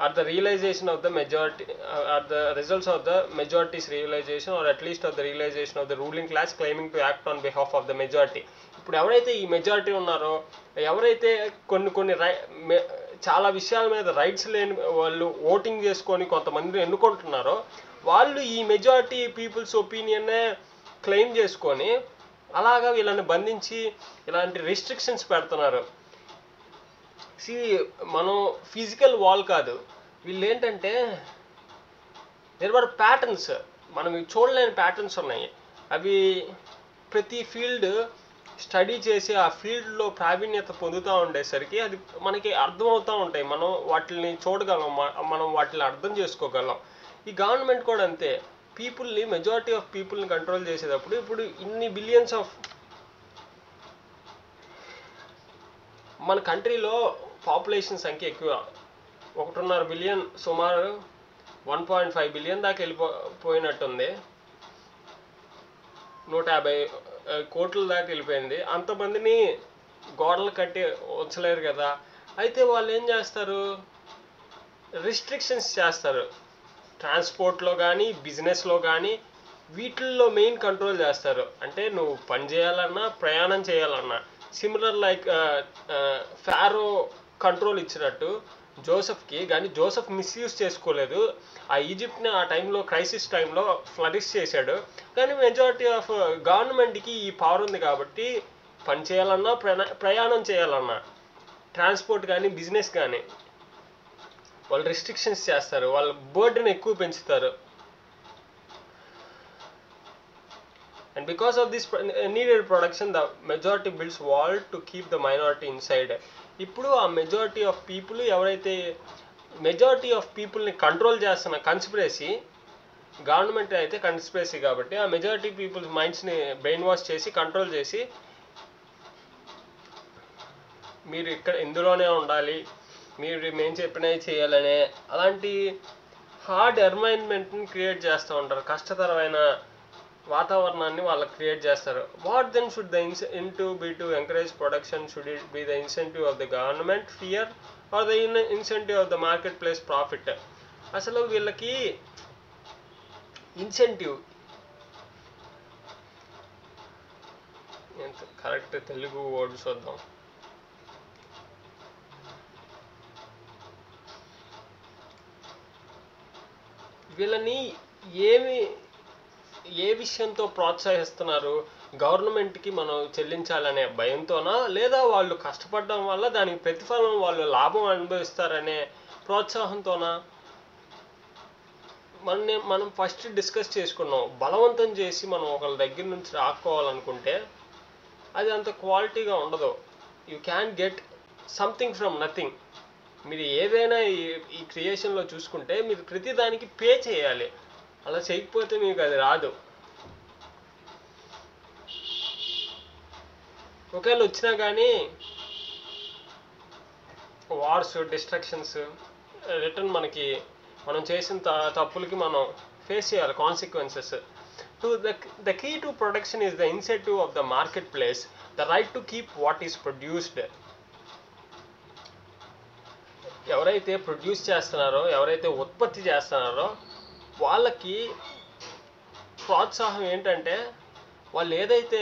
S1: are the realization of the majority, are the results of the majority's realization, or at least of the realization of the ruling class claiming to act on behalf of the majority. ఇప్పుడు ఎవరైతే ఈ majority ఉన్నారో, ఎవరైతే కొన్ని చాలా విషయాల మీద rights లేని వాళ్ళు ఓటింగ్ చేసుకొని కొంతమంది ఎన్నుకుంటున్నారో, వాళ్ళు ఈ మెజారిటీ పీపుల్స్ ఒపీనియన్నే క్లెయిమ్ చేసుకొని అలాగా వీళ్ళని బంధించి ఇలాంటి రిస్ట్రిక్షన్స్ పెడుతున్నారు. మనం ఫిజికల్ వాల్ కాదు, వీళ్ళు ఏంటంటే దేర్ ఆర్ ప్యాటర్న్స్, మనం చూడలేని ప్యాటర్న్స్ ఉన్నాయి. అవి ప్రతి ఫీల్డ్ స్టడీ చేసి ఆ ఫీల్డ్లో ప్రావీణ్యత పొందుతూ ఉండేసరికి అది మనకి అర్థమవుతూ ఉంటాయి, మనం వాటిని చూడగలం, మనం వాటిని అర్థం చేసుకోగలం. ఈ గవర్నమెంట్ కూడా అంతే, పీపుల్ని, మెజారిటీ ఆఫ్ పీపుల్ని కంట్రోల్ చేసేటప్పుడు ఇప్పుడు ఇన్ని బిలియన్స్ ఆఫ్, మన కంట్రీలో పాపులేషన్ సంఖ్య ఎక్కువ, 1.5 బిలియన్, సుమారు 1.5 బిలియన్ దాకా వెళ్ళిపోయినట్టుంది, 150 కోట్ల దాకా వెళ్ళిపోయింది. అంతమందిని గోడలు కట్టి ఉంచలేరు కదా. అయితే వాళ్ళు ఏం చేస్తారు, రిస్ట్రిక్షన్స్ చేస్తారు, ట్రాన్స్పోర్ట్లో కానీ బిజినెస్లో కానీ వీటిల్లో మెయిన్ కంట్రోల్ చేస్తారు. అంటే నువ్వు పని చేయాలన్నా, ప్రయాణం చేయాలన్నా, సిమిలర్ లైక్ ఫారో కంట్రోల్ ఇచ్చినట్టు జోసెఫ్కి. కానీ జోసెఫ్ మిస్యూజ్ చేసుకోలేదు, ఆ ఈజిప్ట్ని ఆ టైంలో, క్రైసిస్ టైంలో ఫ్లరిష్ చేశాడు. కానీ మెజారిటీ ఆఫ్ గవర్నమెంట్కి ఈ పవర్ ఉంది కాబట్టి పని చేయాలన్నా, ప్రయాణం చేయాలన్నా, ట్రాన్స్పోర్ట్ కానీ బిజినెస్ కానీ వాళ్ళు రిస్ట్రిక్షన్స్ చేస్తారు, వాళ్ళ బర్డెన్ ఎక్కువ పెంచుతారు. And because of this needed production, the majority builds wall to keep the minority inside. ఇప్పుడు ఆ మెజారిటీ ఆఫ్ పీపుల్ ఎవరైతే, మెజారిటీ ఆఫ్ పీపుల్ని కంట్రోల్ చేస్తున్న కన్స్పిరసీ, గవర్నమెంట్ అయితే కన్స్పిరసీ కాబట్టి ఆ మెజారిటీ పీపుల్స్ మైండ్స్ని బ్రెయిన్ వాష్ చేసి కంట్రోల్ చేసి మీరు ఇక్కడ ఇందులోనే ఉండాలి, మీరు మేము చెప్పినవి చేయాలనే అలాంటి హార్డ్ ఎన్వైరన్మెంట్ని క్రియేట్ చేస్తూ ఉంటారు, కష్టతరమైన వాతావరణాన్ని వాళ్ళకి క్రియేట్ చేస్తారు. What then should the incentive be to encourage production? Should it be the incentive of the government fear or the incentive of the market place profit? అసలు వీళ్ళకి ఇన్సెంటివ్ కరెక్ట్ తెలుగు వర్డ్ చూద్దాం. వీళ్ళని ఏ విషయంతో ప్రోత్సహిస్తున్నారు? గవర్నమెంట్కి మనం చెల్లించాలనే భయంతోనా, లేదా వాళ్ళు కష్టపడడం వల్ల దానికి ప్రతిఫలం వాళ్ళు లాభం అనుభవిస్తారనే ప్రోత్సాహంతోనా? మనం ఫస్ట్ డిస్కస్ చేసుకున్నాం, బలవంతం చేసి మనం ఒకళ్ళ దగ్గర నుంచి రాక్కోవాలనుకుంటే అది అంత క్వాలిటీగా ఉండదు. You can get something from nothing. మీరు ఏదైనా ఈ క్రియేషన్లో చూసుకుంటే మీరు ప్రతి దానికి పే చేయాలి, అలా చేయకపోతే మీకు అది రాదు. ఒకవేళ వచ్చినా కానీ వార్స్, డిస్ట్రక్షన్స్, రిటర్న్ మనకి మనం చేసిన తప్పులకి మనం ఫేస్ చేయాలి consequences. The key to production is the incentive of the marketplace, the right to keep what is produced. ఎవరైతే ప్రొడ్యూస్ చేస్తున్నారో, ఎవరైతే ఉత్పత్తి చేస్తున్నారో వాళ్ళకి ప్రోత్సాహం ఏంటంటే, వాళ్ళు ఏదైతే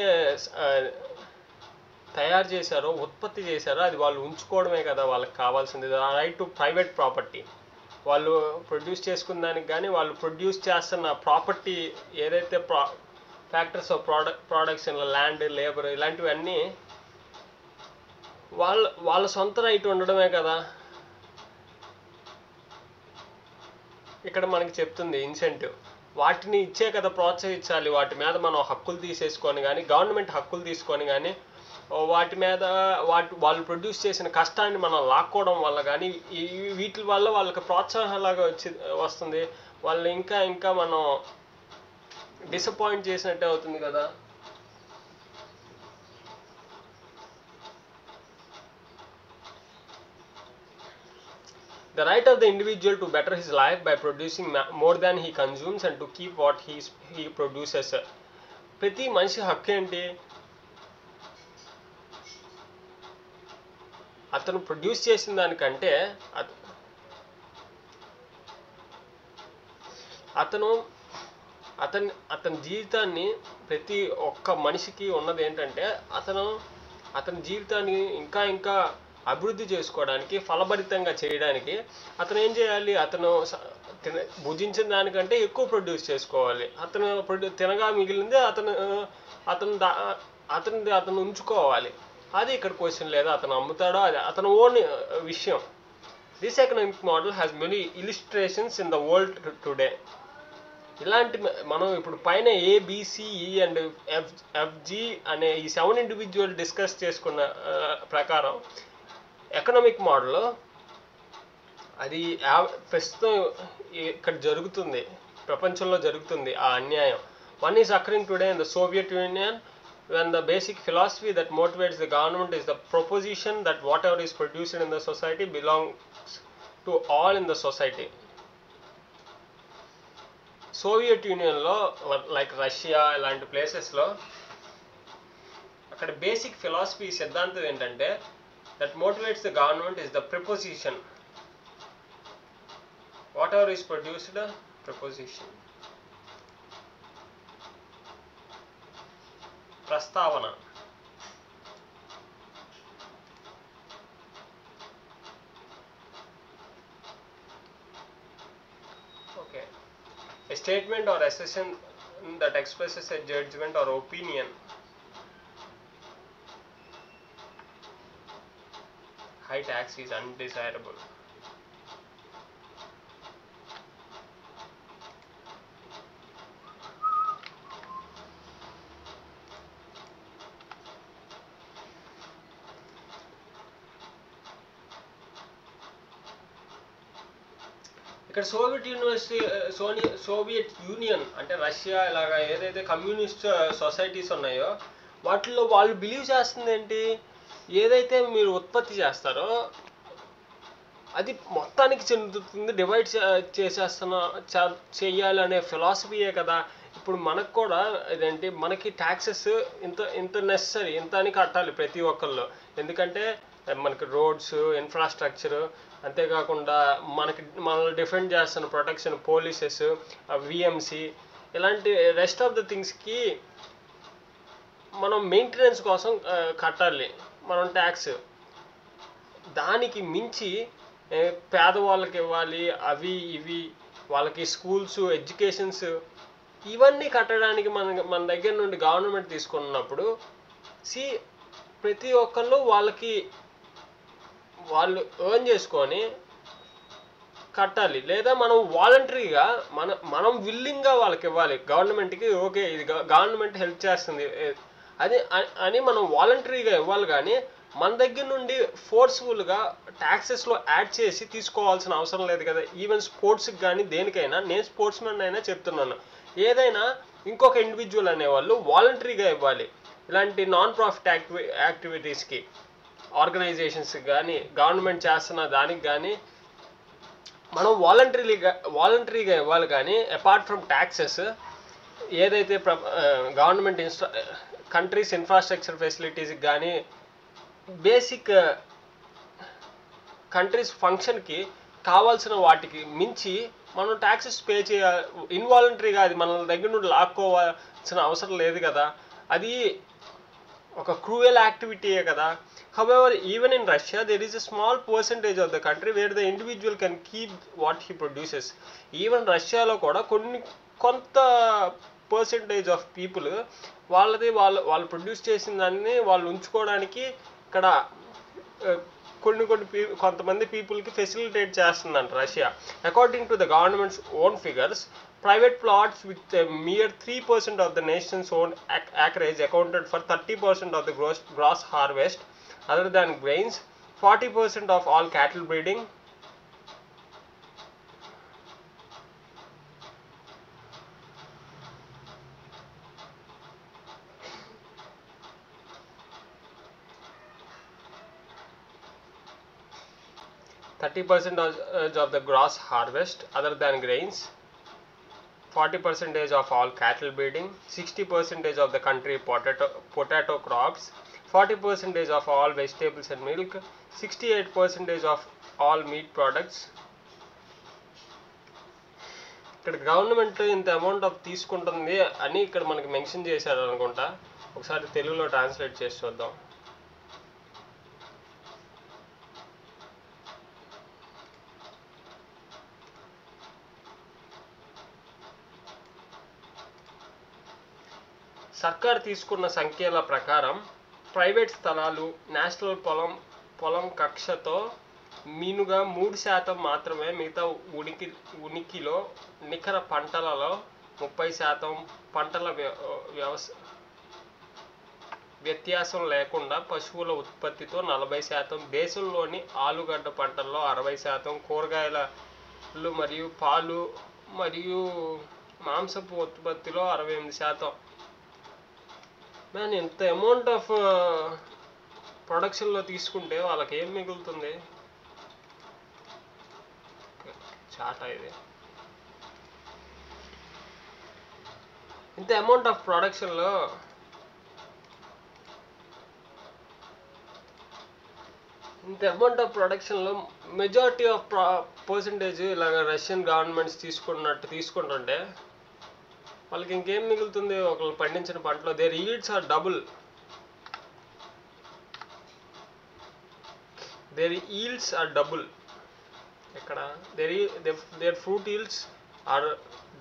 S1: తయారు చేశారో, ఉత్పత్తి చేశారో అది వాళ్ళు ఉంచుకోవడమే కదా వాళ్ళకి కావాల్సింది. Right to private property. వాళ్ళు ప్రొడ్యూస్ చేసుకున్న దానికి కానీ, వాళ్ళు ప్రొడ్యూస్ చేస్తున్న ప్రాపర్టీ ఏదైతే factors of production, land, labour ఇలాంటివన్నీ వాళ్ళ సొంత రైట్ ఉండడమే కదా. ఇక్కడ మనకి చెప్తుంది ఇన్సెంటివ్, వాటిని ఇచ్చే కదా ప్రోత్సహించాలి. వాటి మీద మనం హక్కులు తీసేసుకొని కానీ, గవర్నమెంట్ హక్కులు తీసుకొని కానీ, వాటి మీద వాళ్ళు ప్రొడ్యూస్ చేసిన కష్టాన్ని మనం లాక్కోవడం వల్ల కానీ, వీటి వల్ల వాళ్ళకి ప్రోత్సాహంలాగా వస్తుంది. వాళ్ళు ఇంకా మనం డిసప్పాయింట్ చేసినట్టే అవుతుంది కదా. The right of the individual to better his life by producing more than he consumes and to keep what he produces. ప్రతి మనిషి హక్కు ఏంటి? అతను ప్రొడ్యూస్ చేసిన దానికంటే అతని జీవితాన్ని, ప్రతి ఒక్క మనిషికి ఉన్నది ఏంటంటే అతని జీవితాన్ని ఇంకా అభివృద్ధి చేసుకోవడానికి, ఫలభరితంగా చేయడానికి అతను ఏం చేయాలి? అతను భుజించిన దానికంటే ఎక్కువ ప్రొడ్యూస్ చేసుకోవాలి. అతను తినగా మిగిలింది అతను ఉంచుకోవాలి. అది ఇక్కడ క్వశ్చన్. లేదా అతను అమ్ముతాడో అది అతను ఓన్ విషయం. This economic model has many illustrations in the world today. ఇలాంటి మనం ఇప్పుడు పైన ఏబిసిఈ అండ్ ఎఫ్జి అనే ఈ 7 ఇండివిజువల్ డిస్కస్ చేసుకున్న ప్రకారం ఎకనామిక్ మోడల్ అది ప్రస్తుతం ఇక్కడ జరుగుతుంది, ప్రపంచంలో జరుగుతుంది ఆ అన్యాయం. One is occurring today in the Soviet union when the basic philosophy that motivates the government is the proposition that whatever is produced in the society belongs to all in the society. Soviet యూనియన్లో like Russia ఇలాంటి ప్లేసెస్లో అక్కడ basic philosophy సిద్ధాంతం ఏంటంటే that motivates the government is the proposition, whatever is produced proposition, ప్రస్తావన. Okay, a statement or assertion that expresses a judgment or opinion. High tax is undesirable. ఇక్కడ Soviet union అంటే Russia ఇలాగా ఏదైతే communist societies ఉన్నాయో వాటిల్లో వాళ్ళు believe చేస్తుంది ఏంటి, ఏదైతే మీరు ఉత్పత్తి చేస్తారో అది మొత్తానికి చెందుతుంది, డివైడ్ చేయాలి అనే ఫిలాసఫీయే కదా. ఇప్పుడు మనకు కూడా ఇదేంటి, మనకి ట్యాక్సెస్ ఇంత నెసరీ, ఇంత అని కట్టాలి ప్రతి ఒక్కళ్ళు. ఎందుకంటే మనకి రోడ్స్, ఇన్ఫ్రాస్ట్రక్చర్, అంతేకాకుండా మనల్ని డిఫెండ్ చేస్తున్న ప్రొటెక్షన్, పోలీసెస్, విఎంసి, ఇలాంటి రెస్ట్ ఆఫ్ ద థింగ్స్కి మనం మెయింటెనెన్స్ కోసం కట్టాలి మనం ట్యాక్స్. దానికి మించి పేదవాళ్ళకి ఇవ్వాలి, అవి ఇవి వాళ్ళకి స్కూల్స్, ఎడ్యుకేషన్స్, ఇవన్నీ కట్టడానికి మన దగ్గర నుండి గవర్నమెంట్ తీసుకున్నప్పుడు ప్రతి ఒక్కళ్ళు వాళ్ళు ఎర్న్ చేసుకొని కట్టాలి. లేదా మనం వాలంటరీగా మనం విల్లింగ్గా వాళ్ళకి ఇవ్వాలి గవర్నమెంట్కి. ఓకే, ఇది గవర్నమెంట్ హెల్ప్ చేస్తుంది అని మనం వాలంటరీగా ఇవ్వాలి. కానీ మన దగ్గర నుండి ఫోర్స్ఫుల్గా ట్యాక్సెస్లో యాడ్ చేసి తీసుకోవాల్సిన అవసరం లేదు కదా. ఈవెన్ స్పోర్ట్స్కి కానీ దేనికైనా, నేను స్పోర్ట్స్ మ్యాన్ అయినా చెప్తున్నాను, ఏదైనా ఇంకొక ఇండివిజువల్ అనేవాళ్ళు వాలంటరీగా ఇవ్వాలి. ఇలాంటి నాన్ ప్రాఫిట్ యాక్టివిటీస్కి, ఆర్గనైజేషన్స్కి కానీ, గవర్నమెంట్ చేస్తున్న దానికి కానీ మనం వాలంటరీగా ఇవ్వాలి. కానీ అపార్ట్ ఫ్రమ్ ట్యాక్సెస్ ఏదైతే గవర్నమెంట్ కంట్రీస్ ఇన్ఫ్రాస్ట్రక్చర్ ఫెసిలిటీస్కి కానీ, బేసిక్ కంట్రీస్ ఫంక్షన్కి కావాల్సిన వాటికి మించి మనం ట్యాక్సెస్ పే చేయాలి ఇన్వాలంటరీగా. అది మన దగ్గర నుండి లాక్కోవాల్సిన అవసరం లేదు కదా. అది ఒక క్రూయల్ యాక్టివిటీయే కదా. However, even in Russia, there is a small percentage of the country where the individual can keep what he produces. Even రష్యాలో కూడా కొంత పర్సెంటేజ్ ఆఫ్ పీపుల్ వాళ్ళు ప్రొడ్యూస్ చేసిన దాన్ని వాళ్ళు ఉంచుకోవడానికి ఇక్కడ కొంతమంది పీపుల్కి ఫెసిలిటేట్ చేస్తుందంట Russia. According to the governments own figures, private plots with a mere 3% of the nation's own acreage accounted for 30% of the gross harvest other than grains, 40% of all cattle breeding, of the gross harvest other than grains, 40% of all cattle breeding, 60% of the country potato crops, 40% of all vegetables and milk, 68% of all meat products. ఇక్కడ government ఇంత amount of తీసుకుంటుంది అని ఇక్కడ మనకి mention చేశారు అనుకుంటా. ఒకసారి తెలుగులో ట్రాన్స్లేట్ చేసి చూద్దాం. సర్కార్ తీసుకున్న సంఖ్యల ప్రకారం ప్రైవేట్ స్థలాలు నేషనల్ పొలం కక్షతో మీనుగా 3% మాత్రమే మిగతా ఉనికిలో నికర పంటలలో 30% పంటల వ్యత్యాసం లేకుండా పశువుల ఉత్పత్తితో 40%, దేశంలోని ఆలుగడ్డ పంటల్లో 60%, కూరగాయలు మరియు పాలు మరియు మాంసపు ఉత్పత్తిలో 68%. మ్యాన్, ఇంత అమౌంట్ ఆఫ్ ప్రొడక్షన్లో తీసుకుంటే వాళ్ళకి ఏం మిగులుతుంది? చాటా ఇది. ఇంత అమౌంట్ ఆఫ్ ప్రొడక్షన్లో మెజారిటీ ఆఫ్ పర్సంటేజ్ ఇలాగ రష్యన్ గవర్నమెంట్స్ తీసుకుంటుంటే వాళ్ళకి ఇంకేం మిగులుతుంది? ఒకళ్ళు పండించిన పంటలో దేర్ ఈల్డ్స్ ఆర్ డబుల్. ఎక్కడ their fruit yields are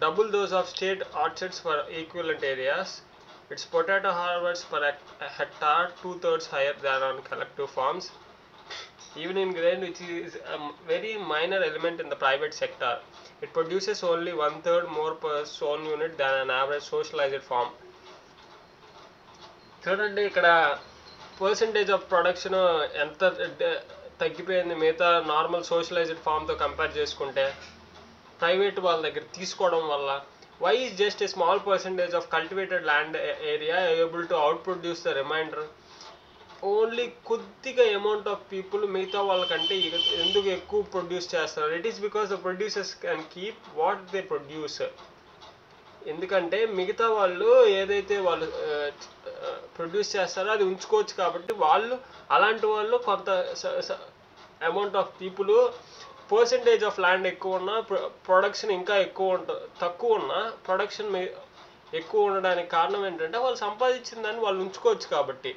S1: double those of state orchards for equivalent areas. Its potato harvest per hectare 2/3 higher than on collective farms. Even in grain, which is a very minor element in the private sector, it produces only 1/3 more per sown unit than an average socialized farm. చూడండి, ఇక్కడ percentage of production ఎంత తగ్గిపోయింది మిగతా normal socialized ఫామ్తో compare చేసుకుంటే private వాళ్ళ దగ్గర తీసుకోవడం వల్ల. Why is just a small percentage of cultivated land area able to out produce the remainder? Only కొద్దిగా అమౌంట్ ఆఫ్ పీపుల్ మిగతా వాళ్ళకంటే ఎందుకు ఎక్కువ ప్రొడ్యూస్ చేస్తారు? It is because the producers can keep what they produce. ఎందుకంటే మిగతా వాళ్ళు ఏదైతే వాళ్ళు ప్రొడ్యూస్ చేస్తారో అది ఉంచుకోవచ్చు కాబట్టి అలాంటి వాళ్ళు కొంత amount of people percentage of land ఎక్కువ ఉన్నా ప్రొడక్షన్ ఇంకా తక్కువ ఉన్నా ప్రొడక్షన్ ఎక్కువ ఉండడానికి కారణం ఏంటంటే వాళ్ళు సంపాదించిన దాన్ని వాళ్ళు ఉంచుకోవచ్చు కాబట్టి.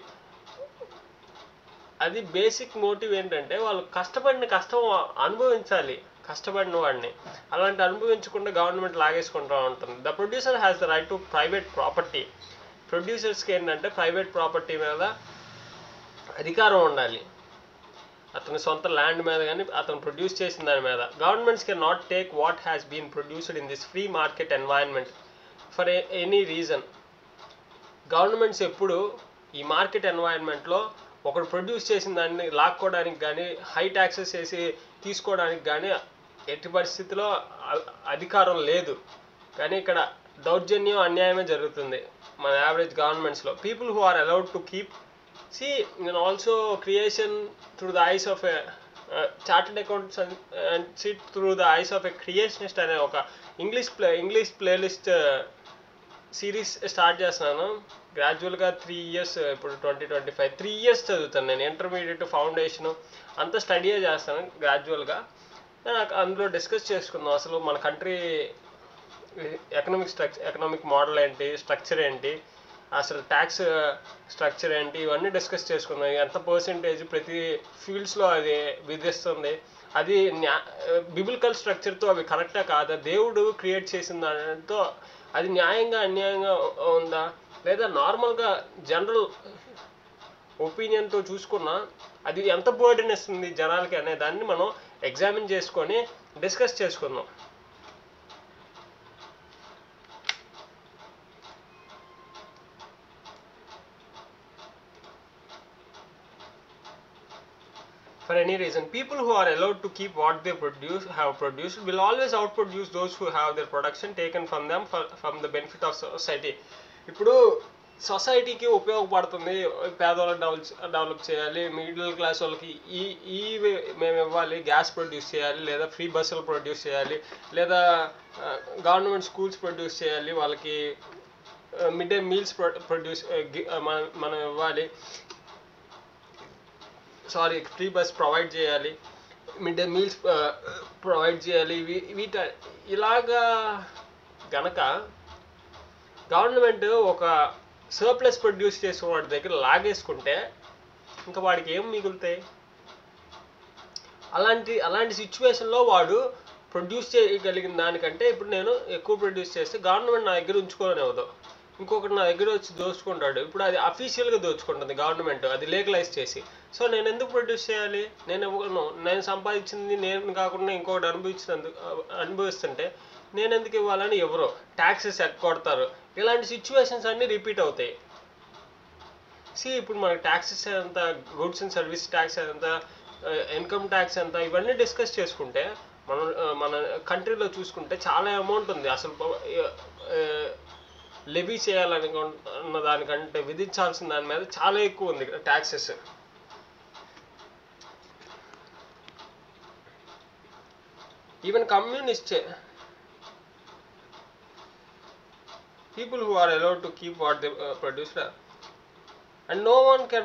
S1: అది బేసిక్ మోటివ్ ఏంటంటే వాళ్ళు కష్టం అనుభవించాలి, కష్టపడిన వాడిని. అలాంటి అనుభవించకుండా గవర్నమెంట్ లాగేసుకుంటూ ఉంటుంది. The producer has the right to private property. ప్రొడ్యూసర్స్కి ఏంటంటే ప్రైవేట్ ప్రాపర్టీ మీద అధికారం ఉండాలి, అతని సొంత ల్యాండ్ మీద కానీ అతను ప్రొడ్యూస్ చేసిన దాని మీద. Governments can not take what has been produced in this free market environment for any reason. Governments ఎప్పుడు ఈ మార్కెట్ ఎన్వైరన్మెంట్లో ఒకడు ప్రొడ్యూస్ చేసిన దాన్ని లాక్కోవడానికి కానీ హై ట్యాక్సెస్ వేసి తీసుకోవడానికి కానీ ఎట్టి పరిస్థితిలో అధికారం లేదు. కానీ ఇక్కడ దౌర్జన్యం, అన్యాయమే జరుగుతుంది మన యావరేజ్ గవర్నమెంట్స్లో. People who are allowed to keep also creation through the eyes of a chartered accounts and sit through the eyes of a creationist అనే ఒక ఇంగ్లీష్ ప్లేలిస్ట్ సిరీస్ స్టార్ట్ చేస్తున్నాను. గ్రాడ్యువల్గా 3 years, ఇప్పుడు 2025 3 years చదువుతాను నేను. ఇంటర్మీడియట్, ఫౌండేషను అంతా స్టడీయే చేస్తాను గ్రాడ్యువల్గా. నాకు అందులో డిస్కస్ చేసుకుందాం అసలు మన కంట్రీ ఎకనామిక్ మోడల్ ఏంటి, స్ట్రక్చర్ ఏంటి, అసలు ట్యాక్స్ స్ట్రక్చర్ ఏంటి, ఇవన్నీ డిస్కస్ చేసుకుందాం. ఎంత పర్సెంటేజ్ ప్రతి ఫీల్డ్స్లో అది విధిస్తుంది, అది బిబిలికల్ స్ట్రక్చర్తో అవి కరెక్టా కాదా, దేవుడు క్రియేట్ చేసిన దాంతో అది న్యాయంగా అన్యాయంగా ఉందా, లేదా నార్మల్గా జనరల్ ఒపీనియన్తో చూసుకున్నా అది ఎంత బర్డెన్ ఇస్తుంది జనాలకి అనే దాన్ని మనం ఎగ్జామిన్ చేసుకొని డిస్కస్ చేసుకుందాం. For any reason, people who are allowed to keep what they have produced will always outproduce those who have their production taken from them from the benefit of society. ఇప్పుడు సొసైటీకి ఉపయోగపడుతుంది, పేదవాళ్ళకి develop చేయాలి, middle class వాళ్ళకి మేము ఇవ్వాలి, gas produce చేయాలి, లేదా ఫ్రీ బస్సులు ప్రొడ్యూస్ చేయాలి, లేదా గవర్నమెంట్ స్కూల్స్ ప్రొడ్యూస్ చేయాలి, వాళ్ళకి మిడ్ డే మీల్స్ మనం ఇవ్వాలి, ఫ్రీ బస్ ప్రొవైడ్ చేయాలి, మిడ్ డే మీల్స్ ప్రొవైడ్ చేయాలి. ఇలాగా గనక గవర్నమెంట్ ఒక సర్ప్లస్ ప్రొడ్యూస్ చేసే వాడి దగ్గర లాగేసుకుంటే ఇంకా వాడికి ఏం మిగులుతాయి? అలాంటి సిచ్యువేషన్లో వాడు ప్రొడ్యూస్ చేయగలిగిన దానికంటే ఇప్పుడు నేను ఎక్కువ ప్రొడ్యూస్ చేస్తే గవర్నమెంట్ నా దగ్గర ఉంచుకోవాలని అవ్వదు, ఇంకొకటి నా దగ్గర వచ్చి దోచుకుంటాడు. ఇప్పుడు అది అఫీషియల్గా దోచుకుంటుంది గవర్నమెంట్, అది లీగలైజ్ చేసి. సో నేను ఎందుకు ప్రొడ్యూస్ చేయాలి? నేను సంపాదించింది నేను కాకుండా ఇంకొకటి అనుభవిస్తుంటే నేను ఎందుకు ఇవ్వాలని ఎవరో ట్యాక్సెస్ ఎక్కొడతారు. ఇలాంటి సిచ్యువేషన్స్ అన్నీ రిపీట్ అవుతాయి. ఇప్పుడు మనకి ట్యాక్సెస్ ఎంత, గూడ్స్ అండ్ సర్వీస్ ట్యాక్స్ ఎంత, ఇన్కమ్ ట్యాక్స్ ఎంత, ఇవన్నీ డిస్కస్ చేసుకుంటే మన కంట్రీలో చూసుకుంటే చాలా అమౌంట్ ఉంది. అసలు లెవీ చేయాలనుకున్న దానికంటే విధించాల్సిన దాని మీద చాలా ఎక్కువ ఉంది taxes. Even communist people who are allowed to keep what they produce, and no one can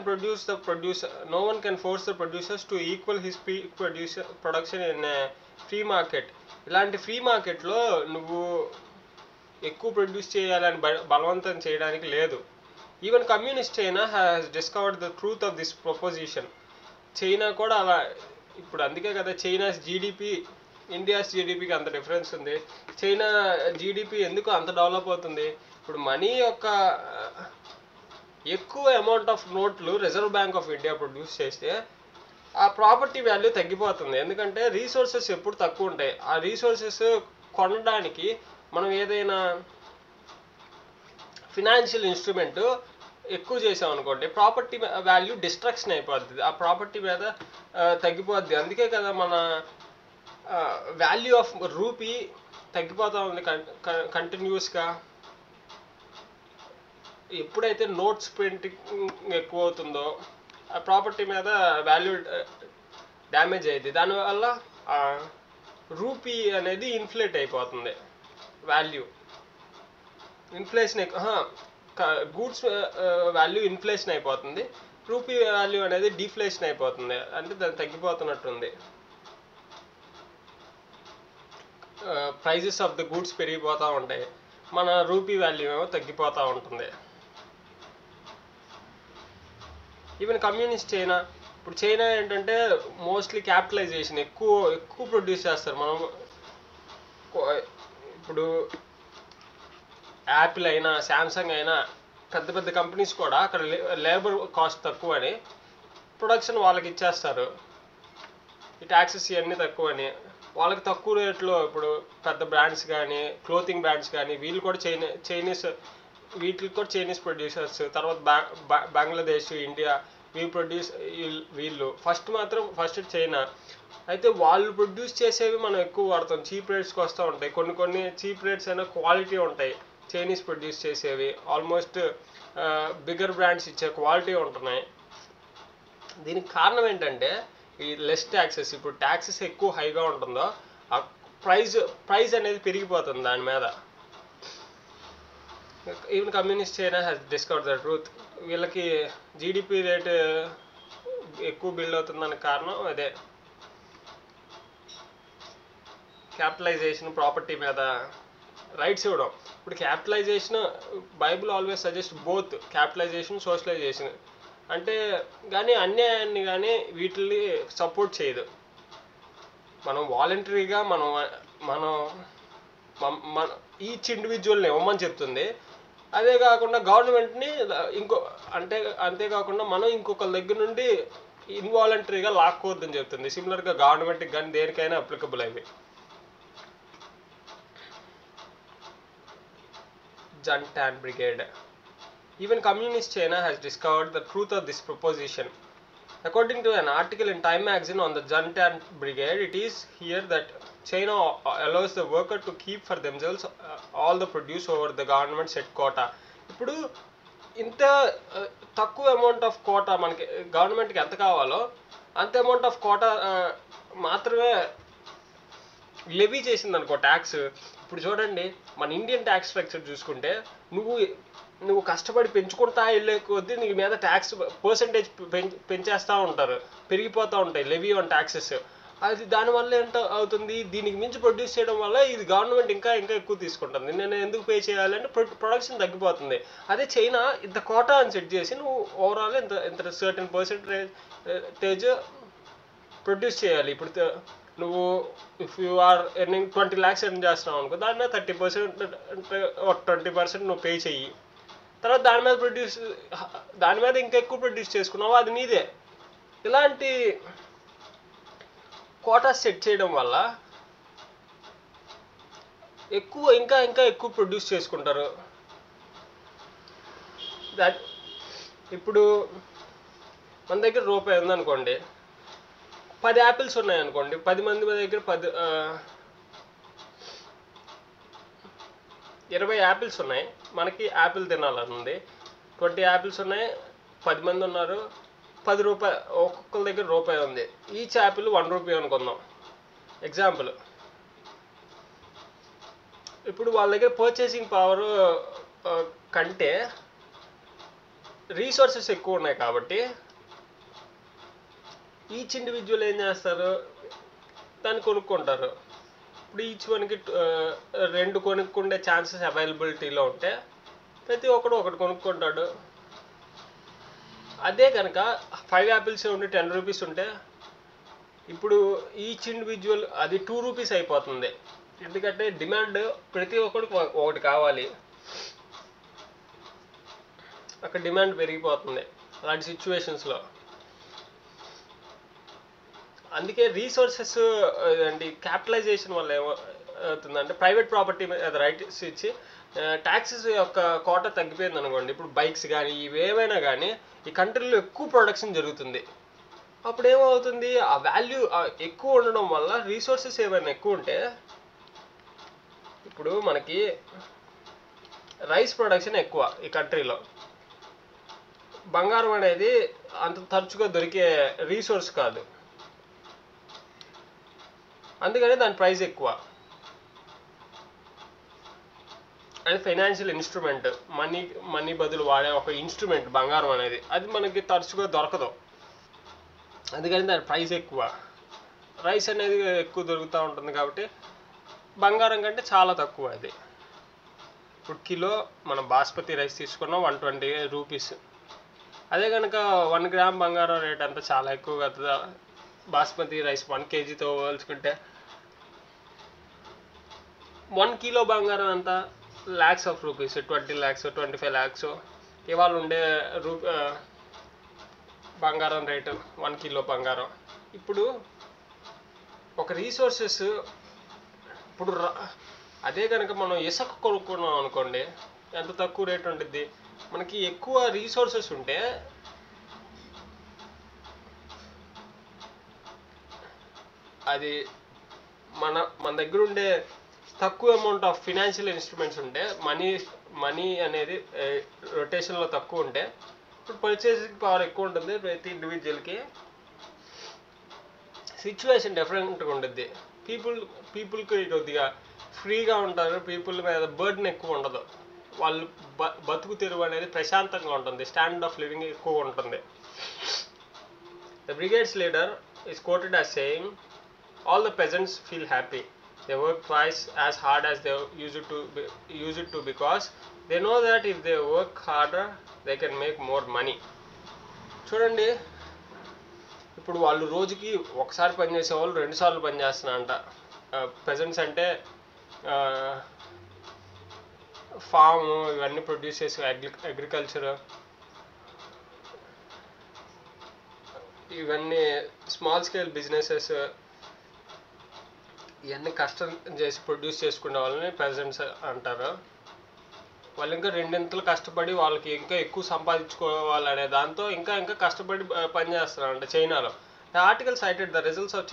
S1: no one can force the producers to equal his production in a free market. ఇలాంటి free మార్కెట్లో నువ్వు ఎక్కువ produce చేయాలని బలవంతం చేయడానికి లేదు. Even communist China has discovered the truth of this proposition. China కూడా అలా, ఇప్పుడు అందుకే కదా చైనాస్ జీడిపి ఇండియాస్ జీడిపికి అంత డిఫరెన్స్ ఉంది. చైనా జీడిపి ఎందుకు అంత డెవలప్ అవుతుంది? ఇప్పుడు మనీ యొక్క ఎక్కువ అమౌంట్ ఆఫ్ నోట్లు reserve bank of India produce చేస్తే ఆ ప్రాపర్టీ వాల్యూ తగ్గిపోతుంది. ఎందుకంటే రీసోర్సెస్ ఎప్పుడు తక్కువ ఉంటాయి. ఆ రీసోర్సెస్ కొనడానికి మనం ఏదైనా ఫినాన్షియల్ ఇన్స్ట్రుమెంట్ ఎక్కువ చేసాం అనుకోండి, ప్రాపర్టీ వాల్యూ డిస్ట్రక్షన్ అయిపోద్ది, ఆ ప్రాపర్టీ మీద తగ్గిపోద్ది. అందుకే కదా మన వాల్యూ ఆఫ్ రూపీ తగ్గిపోతూ ఉంది కంటిన్యూస్గా. ఎప్పుడైతే నోట్స్ ప్రింటింగ్ ఎక్కువ అవుతుందో ఆ ప్రాపర్టీ మీద వాల్యూ డ్యామేజ్ అయ్యింది. దానివల్ల రూపీ అనేది ఇన్ఫ్లేట్ అయిపోతుంది. Value inflation goods value inflation అయిపోతుంది, రూపీ వాల్యూ అనేది డిఫ్లేషన్ అయిపోతుంది. అంటే దాన్ని తగ్గిపోతున్నట్టుంది. ప్రైజెస్ ఆఫ్ ద గూడ్స్ పెరిగిపోతూ ఉంటాయి, మన రూపీ వాల్యూ ఏమో తగ్గిపోతూ ఉంటుంది. ఈవెన్ కమ్యూనిస్ట్ చైనా, ఇప్పుడు చైనా ఏంటంటే మోస్ట్లీ క్యాపిటలైజేషన్ ఎక్కువ ప్రొడ్యూస్ చేస్తారు. మనం ఇప్పుడు యాపిల్ అయినా శాంసంగ్ అయినా పెద్ద పెద్ద కంపెనీస్ కూడా అక్కడ లేబర్ కాస్ట్ తక్కువ అని ప్రొడక్షన్ వాళ్ళకి ఇచ్చేస్తారు. ఈ ట్యాక్సెస్ ఇవన్నీ తక్కువ అని వాళ్ళకి తక్కువ రేట్లో, ఇప్పుడు పెద్ద బ్రాండ్స్ కానీ క్లోతింగ్ బ్రాండ్స్ కానీ వీళ్ళు కూడా చైనీస్ వీటికి కూడా చైనీస్ ప్రొడ్యూసర్స్, తర్వాత బంగ్లాదేశ్, ఇండియా వీళ్ళు ఫస్ట్ చైనా. అయితే వాళ్ళు ప్రొడ్యూస్ చేసేవి మనం ఎక్కువ వాడతాం, చీప్ రేట్స్కి వస్తూ ఉంటాయి. కొన్ని చీప్ రేట్స్ అయినా క్వాలిటీ ఉంటాయి చైనీస్ ప్రొడ్యూస్ చేసేవి. ఆల్మోస్ట్ బిగ్గర్ బ్రాండ్స్ ఇచ్చే క్వాలిటీ ఉంటున్నాయి. దీనికి కారణం ఏంటంటే ఈ లెస్ ట్యాక్సెస్. ఇప్పుడు ట్యాక్సెస్ ఎక్కువ హైగా ఉంటుందో ఆ ప్రైస్ అనేది పెరిగిపోతుంది దాని మీద. Even communist China has discovered the truth. వీళ్ళకి జీడిపి రేట్ ఎక్కువ బిల్డ్ అవుతుందని కారణం అదే, క్యాపిటలైజేషన్, ప్రాపర్టీ మీద రైట్స్ ఇవ్వడం. ఇప్పుడు capitalization, Bible always suggest both capitalization, socialization. అంటే కానీ అన్యాయాన్ని కానీ వీటిని సపోర్ట్ చేయదు. మనం వాలంటరీగా మన ఈచ్ ఇండివిజువల్ని ఇవ్వమని చెప్తుంది. అదే కాకుండా గవర్నమెంట్ని అంతేకాకుండా మనం ఇంకొకరి దగ్గర నుండి ఇన్వాలంటరీగా లాక్కోవద్దని చెప్తుంది. సిమిలర్గా గవర్నమెంట్కి కానీ దేనికైనా అప్లికబుల్ అవి. Jantan Brigade. Even Communist China has discovered the truth of this proposition. According to an article in Time magazine on the Jantan Brigade, it is here that China allows the worker to keep for themselves all the produce over the government set quota. ఇప్పుడు ఇంత తక్కువ amount of quota మనకి గవర్నమెంట్కి ఎంత కావాలో అంత amount of quota మాత్రమే levy చేసింది అనుకో ట్యాక్స్. ఇప్పుడు చూడండి మన ఇండియన్ ట్యాక్స్ స్ట్రక్చర్ చూసుకుంటే నువ్వు కష్టపడి పెంచుకుంటా వెళ్ళే కొద్దీ నీ మీద ట్యాక్స్ పర్సంటేజ్ పెంచేస్తూ ఉంటారు, పెరిగిపోతూ ఉంటాయి లెవీ ఆన్ ట్యాక్సెస్. అది దానివల్ల ఏంటో అవుతుంది, దీనికి మించి ప్రొడ్యూస్ చేయడం వల్ల ఇది గవర్నమెంట్ ఇంకా ఎక్కువ తీసుకుంటుంది. నేను ఎందుకు పే చేయాలంటే ప్రొడక్షన్ తగ్గిపోతుంది. అదే చైనా ఇంత కోటా అని సెట్ చేసి నువ్వు ఓవరాల్ ఇంత సర్టెన్ పర్సెంటేజ్ ప్రొడ్యూస్ చేయాలి. ఇప్పుడు నువ్వు if you are earning 20 lakhs earn చేస్తున్నావు అనుకో, దాని మీద 30% 20% నువ్వు పే చెయ్యి. తర్వాత దాని మీద ఇంకా ఎక్కువ ప్రొడ్యూస్ చేసుకున్నావు, అది నీదే. ఇలాంటి కోటా సెట్ చేయడం వల్ల ఇంకా ఇంకా ఎక్కువ ప్రొడ్యూస్ చేసుకుంటారు. దట్ ఇప్పుడు మన దగ్గర రూపాయి ఉందనుకోండి, 10 యాపిల్స్ ఉన్నాయనుకోండి, 10 మంది దగ్గర 20 యాపిల్స్ ఉన్నాయి, మనకి యాపిల్ తినాలని ఉంది. 20 యాపిల్స్ ఉన్నాయి, 10 మంది ఉన్నారు, 10 రూపాయలు ఒక్కొక్కరి దగ్గర రూపాయి ఉంది. ఈచ్ యాపిల్ 1 రూపీ అనుకుందాం ఎగ్జాంపుల్. ఇప్పుడు వాళ్ళ దగ్గర పర్చేసింగ్ పవర్ కంటే రీసోర్సెస్ ఎక్కువ ఉన్నాయి కాబట్టి ఈచ్ ఇండివిజువల్ ఏం చేస్తారు, దాన్ని కొనుక్కుంటారు. ఇప్పుడు ఈచ్ వన్కి 2 కొనుక్కుండే ఛాన్సెస్ అవైలబిలిటీలో ఉంటే ప్రతి ఒక్కడు ఒకటి కొనుక్కుంటాడు. అదే కనుక 5 యాపిల్స్ ఉండి 10 రూపీస్ ఉంటే ఇప్పుడు ఈచ్ ఇండివిజువల్ అది 2 రూపీస్ అయిపోతుంది. ఎందుకంటే డిమాండ్ ప్రతి ఒక్కడికి ఒకటి కావాలి, అక్కడ డిమాండ్ పెరిగిపోతుంది అలాంటి సిచ్యువేషన్స్లో. అందుకే రీసోర్సెస్ అండి క్యాపిటలైజేషన్ వల్ల ఏమవుతుందంటే ప్రైవేట్ ప్రాపర్టీ మీద రైట్స్ ఇచ్చి ట్యాక్సెస్ యొక్క కోట తగ్గిపోయింది అనుకోండి. ఇప్పుడు బైక్స్ కానీ ఇవేమైనా కానీ ఈ కంట్రీలో ఎక్కువ ప్రొడక్షన్ జరుగుతుంది. అప్పుడు ఏమవుతుంది, ఆ వాల్యూ ఎక్కువ ఉండడం వల్ల రీసోర్సెస్ ఏమైనా ఎక్కువ ఉంటే, ఇప్పుడు మనకి రైస్ ప్రొడక్షన్ ఎక్కువ ఈ కంట్రీలో, బంగారం అనేది అంత తరచుగా దొరికే రీసోర్స్ కాదు, అందుకని దాని ప్రైస్ ఎక్కువ. అది ఫైనాన్షియల్ ఇన్స్ట్రుమెంట్, మనీ బదులు వాడే ఒక ఇన్స్ట్రుమెంట్ బంగారం అనేది, అది మనకి తరచుగా దొరకదు, అందుకని దాని ప్రైస్ ఎక్కువ. రైస్ అనేది ఎక్కువ దొరుకుతూ ఉంటుంది కాబట్టి బంగారం కంటే చాలా తక్కువ అది. ఇప్పుడు కిలో మనం బాస్మతి రైస్ తీసుకున్నాం 120 రూపీస్, అదే కనుక 1 గ్రామ్ బంగారం రేట్ అంతా చాలా ఎక్కువ కదా. బాస్మతి రైస్ 1 kgతో పోల్చుకుంటే 1 కిలో బంగారం అంతా lakhs of rupees, 20 lakhs 25 lakhs ఇవాళ ఉండే బంగారం రేటు 1 కిలో బంగారం. ఇప్పుడు ఒక రీసోర్సెస్ ఇప్పుడు అదే కనుక మనం ఇసుక కొనుక్కున్నాం అనుకోండి, ఎంత తక్కువ రేట్ ఉంటుంది. మనకి ఎక్కువ రీసోర్సెస్ ఉంటే అది మన దగ్గర ఉండే తక్కువ అమౌంట్ ఆఫ్ ఫినాన్షియల్ ఇన్స్ట్రుమెంట్స్ ఉంటే, మనీ అనేది రొటేషన్లో తక్కువ ఉంటే ఇప్పుడు పర్చేసింగ్ పవర్ ఎక్కువ ఉంటుంది ప్రతి ఇండివిజువల్కి. సిచ్యువేషన్ డిఫరెంట్గా ఉంటుంది. పీపుల్కి కొద్దిగా ఫ్రీగా ఉంటారు, పీపుల్ మీద బర్డెన్ ఎక్కువ ఉండదు, వాళ్ళు బతుకు తెరువు అనేది ప్రశాంతంగా ఉంటుంది, స్టాండర్డ్ ఆఫ్ లివింగ్ ఎక్కువ ఉంటుంది. The brigades leader is quoted as saying, all the peasants feel happy, they work twice as hard as they used to because they know that if they work harder they can make more money. చూడండి, ఇప్పుడు వాళ్ళు రోజుకి ఒకసారి పనిచేసే వాళ్ళు 2 సార్లు పనిచేస్తున్నారంట. Pageants అంటే form ఇవన్నీ ప్రొడ్యూస్ చేసే అగ్రికల్చర్, ఇవన్నీ స్మాల్ స్కేల్ బిజినెసెస్, ఇవన్నీ కష్టం చేసి ప్రొడ్యూస్ చేసుకునే వాళ్ళని పెజెంట్స్ అంటారు. వాళ్ళు ఇంకా 2 ఇంతలు కష్టపడి వాళ్ళకి ఇంకా ఎక్కువ సంపాదించుకోవాలనే దాంతో ఇంకా కష్టపడి పనిచేస్తున్నారంట చైనాలో. The article cited the results of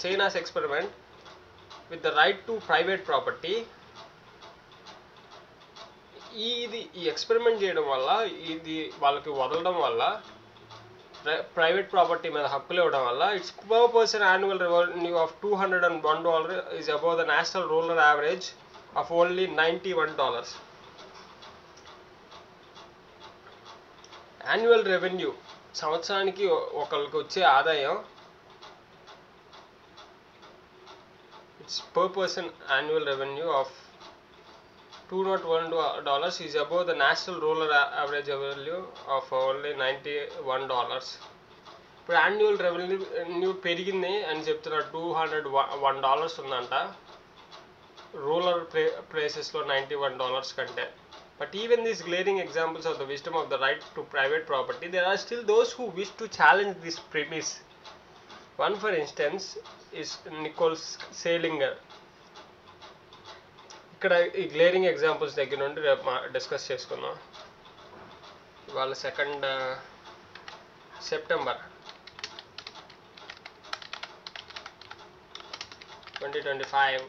S1: China's experiment with the right to private property. ఈ ఎక్స్పెరిమెంట్ చేయడం వల్ల, ఇది వాళ్ళకి వదలడం వల్ల, ప్రైవేట్ ప్రాపర్టీ మీద హక్కులు ఇవ్వడం వల్ల, it's per person annual revenue of $201 is above the national rural average of only $91. Annual revenue, సంవత్సరానికి ఒకరికి వచ్చే ఆదాయం, it's per person annual revenue of $201 is above the national rural average value of only $91. ఇప్పుడు annual revenue పెరిగింది అని చెప్తున్నారు, $201 ఉందంట rural ప్లేసెస్లో $91 కంటే. But even these glaring examples of the wisdom of the right to private property, there are still those who wish to challenge this premise. One, for instance, is Nicole Salinger. ఇక్కడ ఈ glaring examples దగ్గర నుండి రేపు discuss చేసుకుందాం. ఇవాళ 2 September 2025.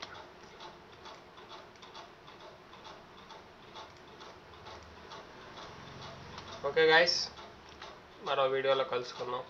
S1: Okay guys, మరో వీడియోలో కలుసుకుందాం.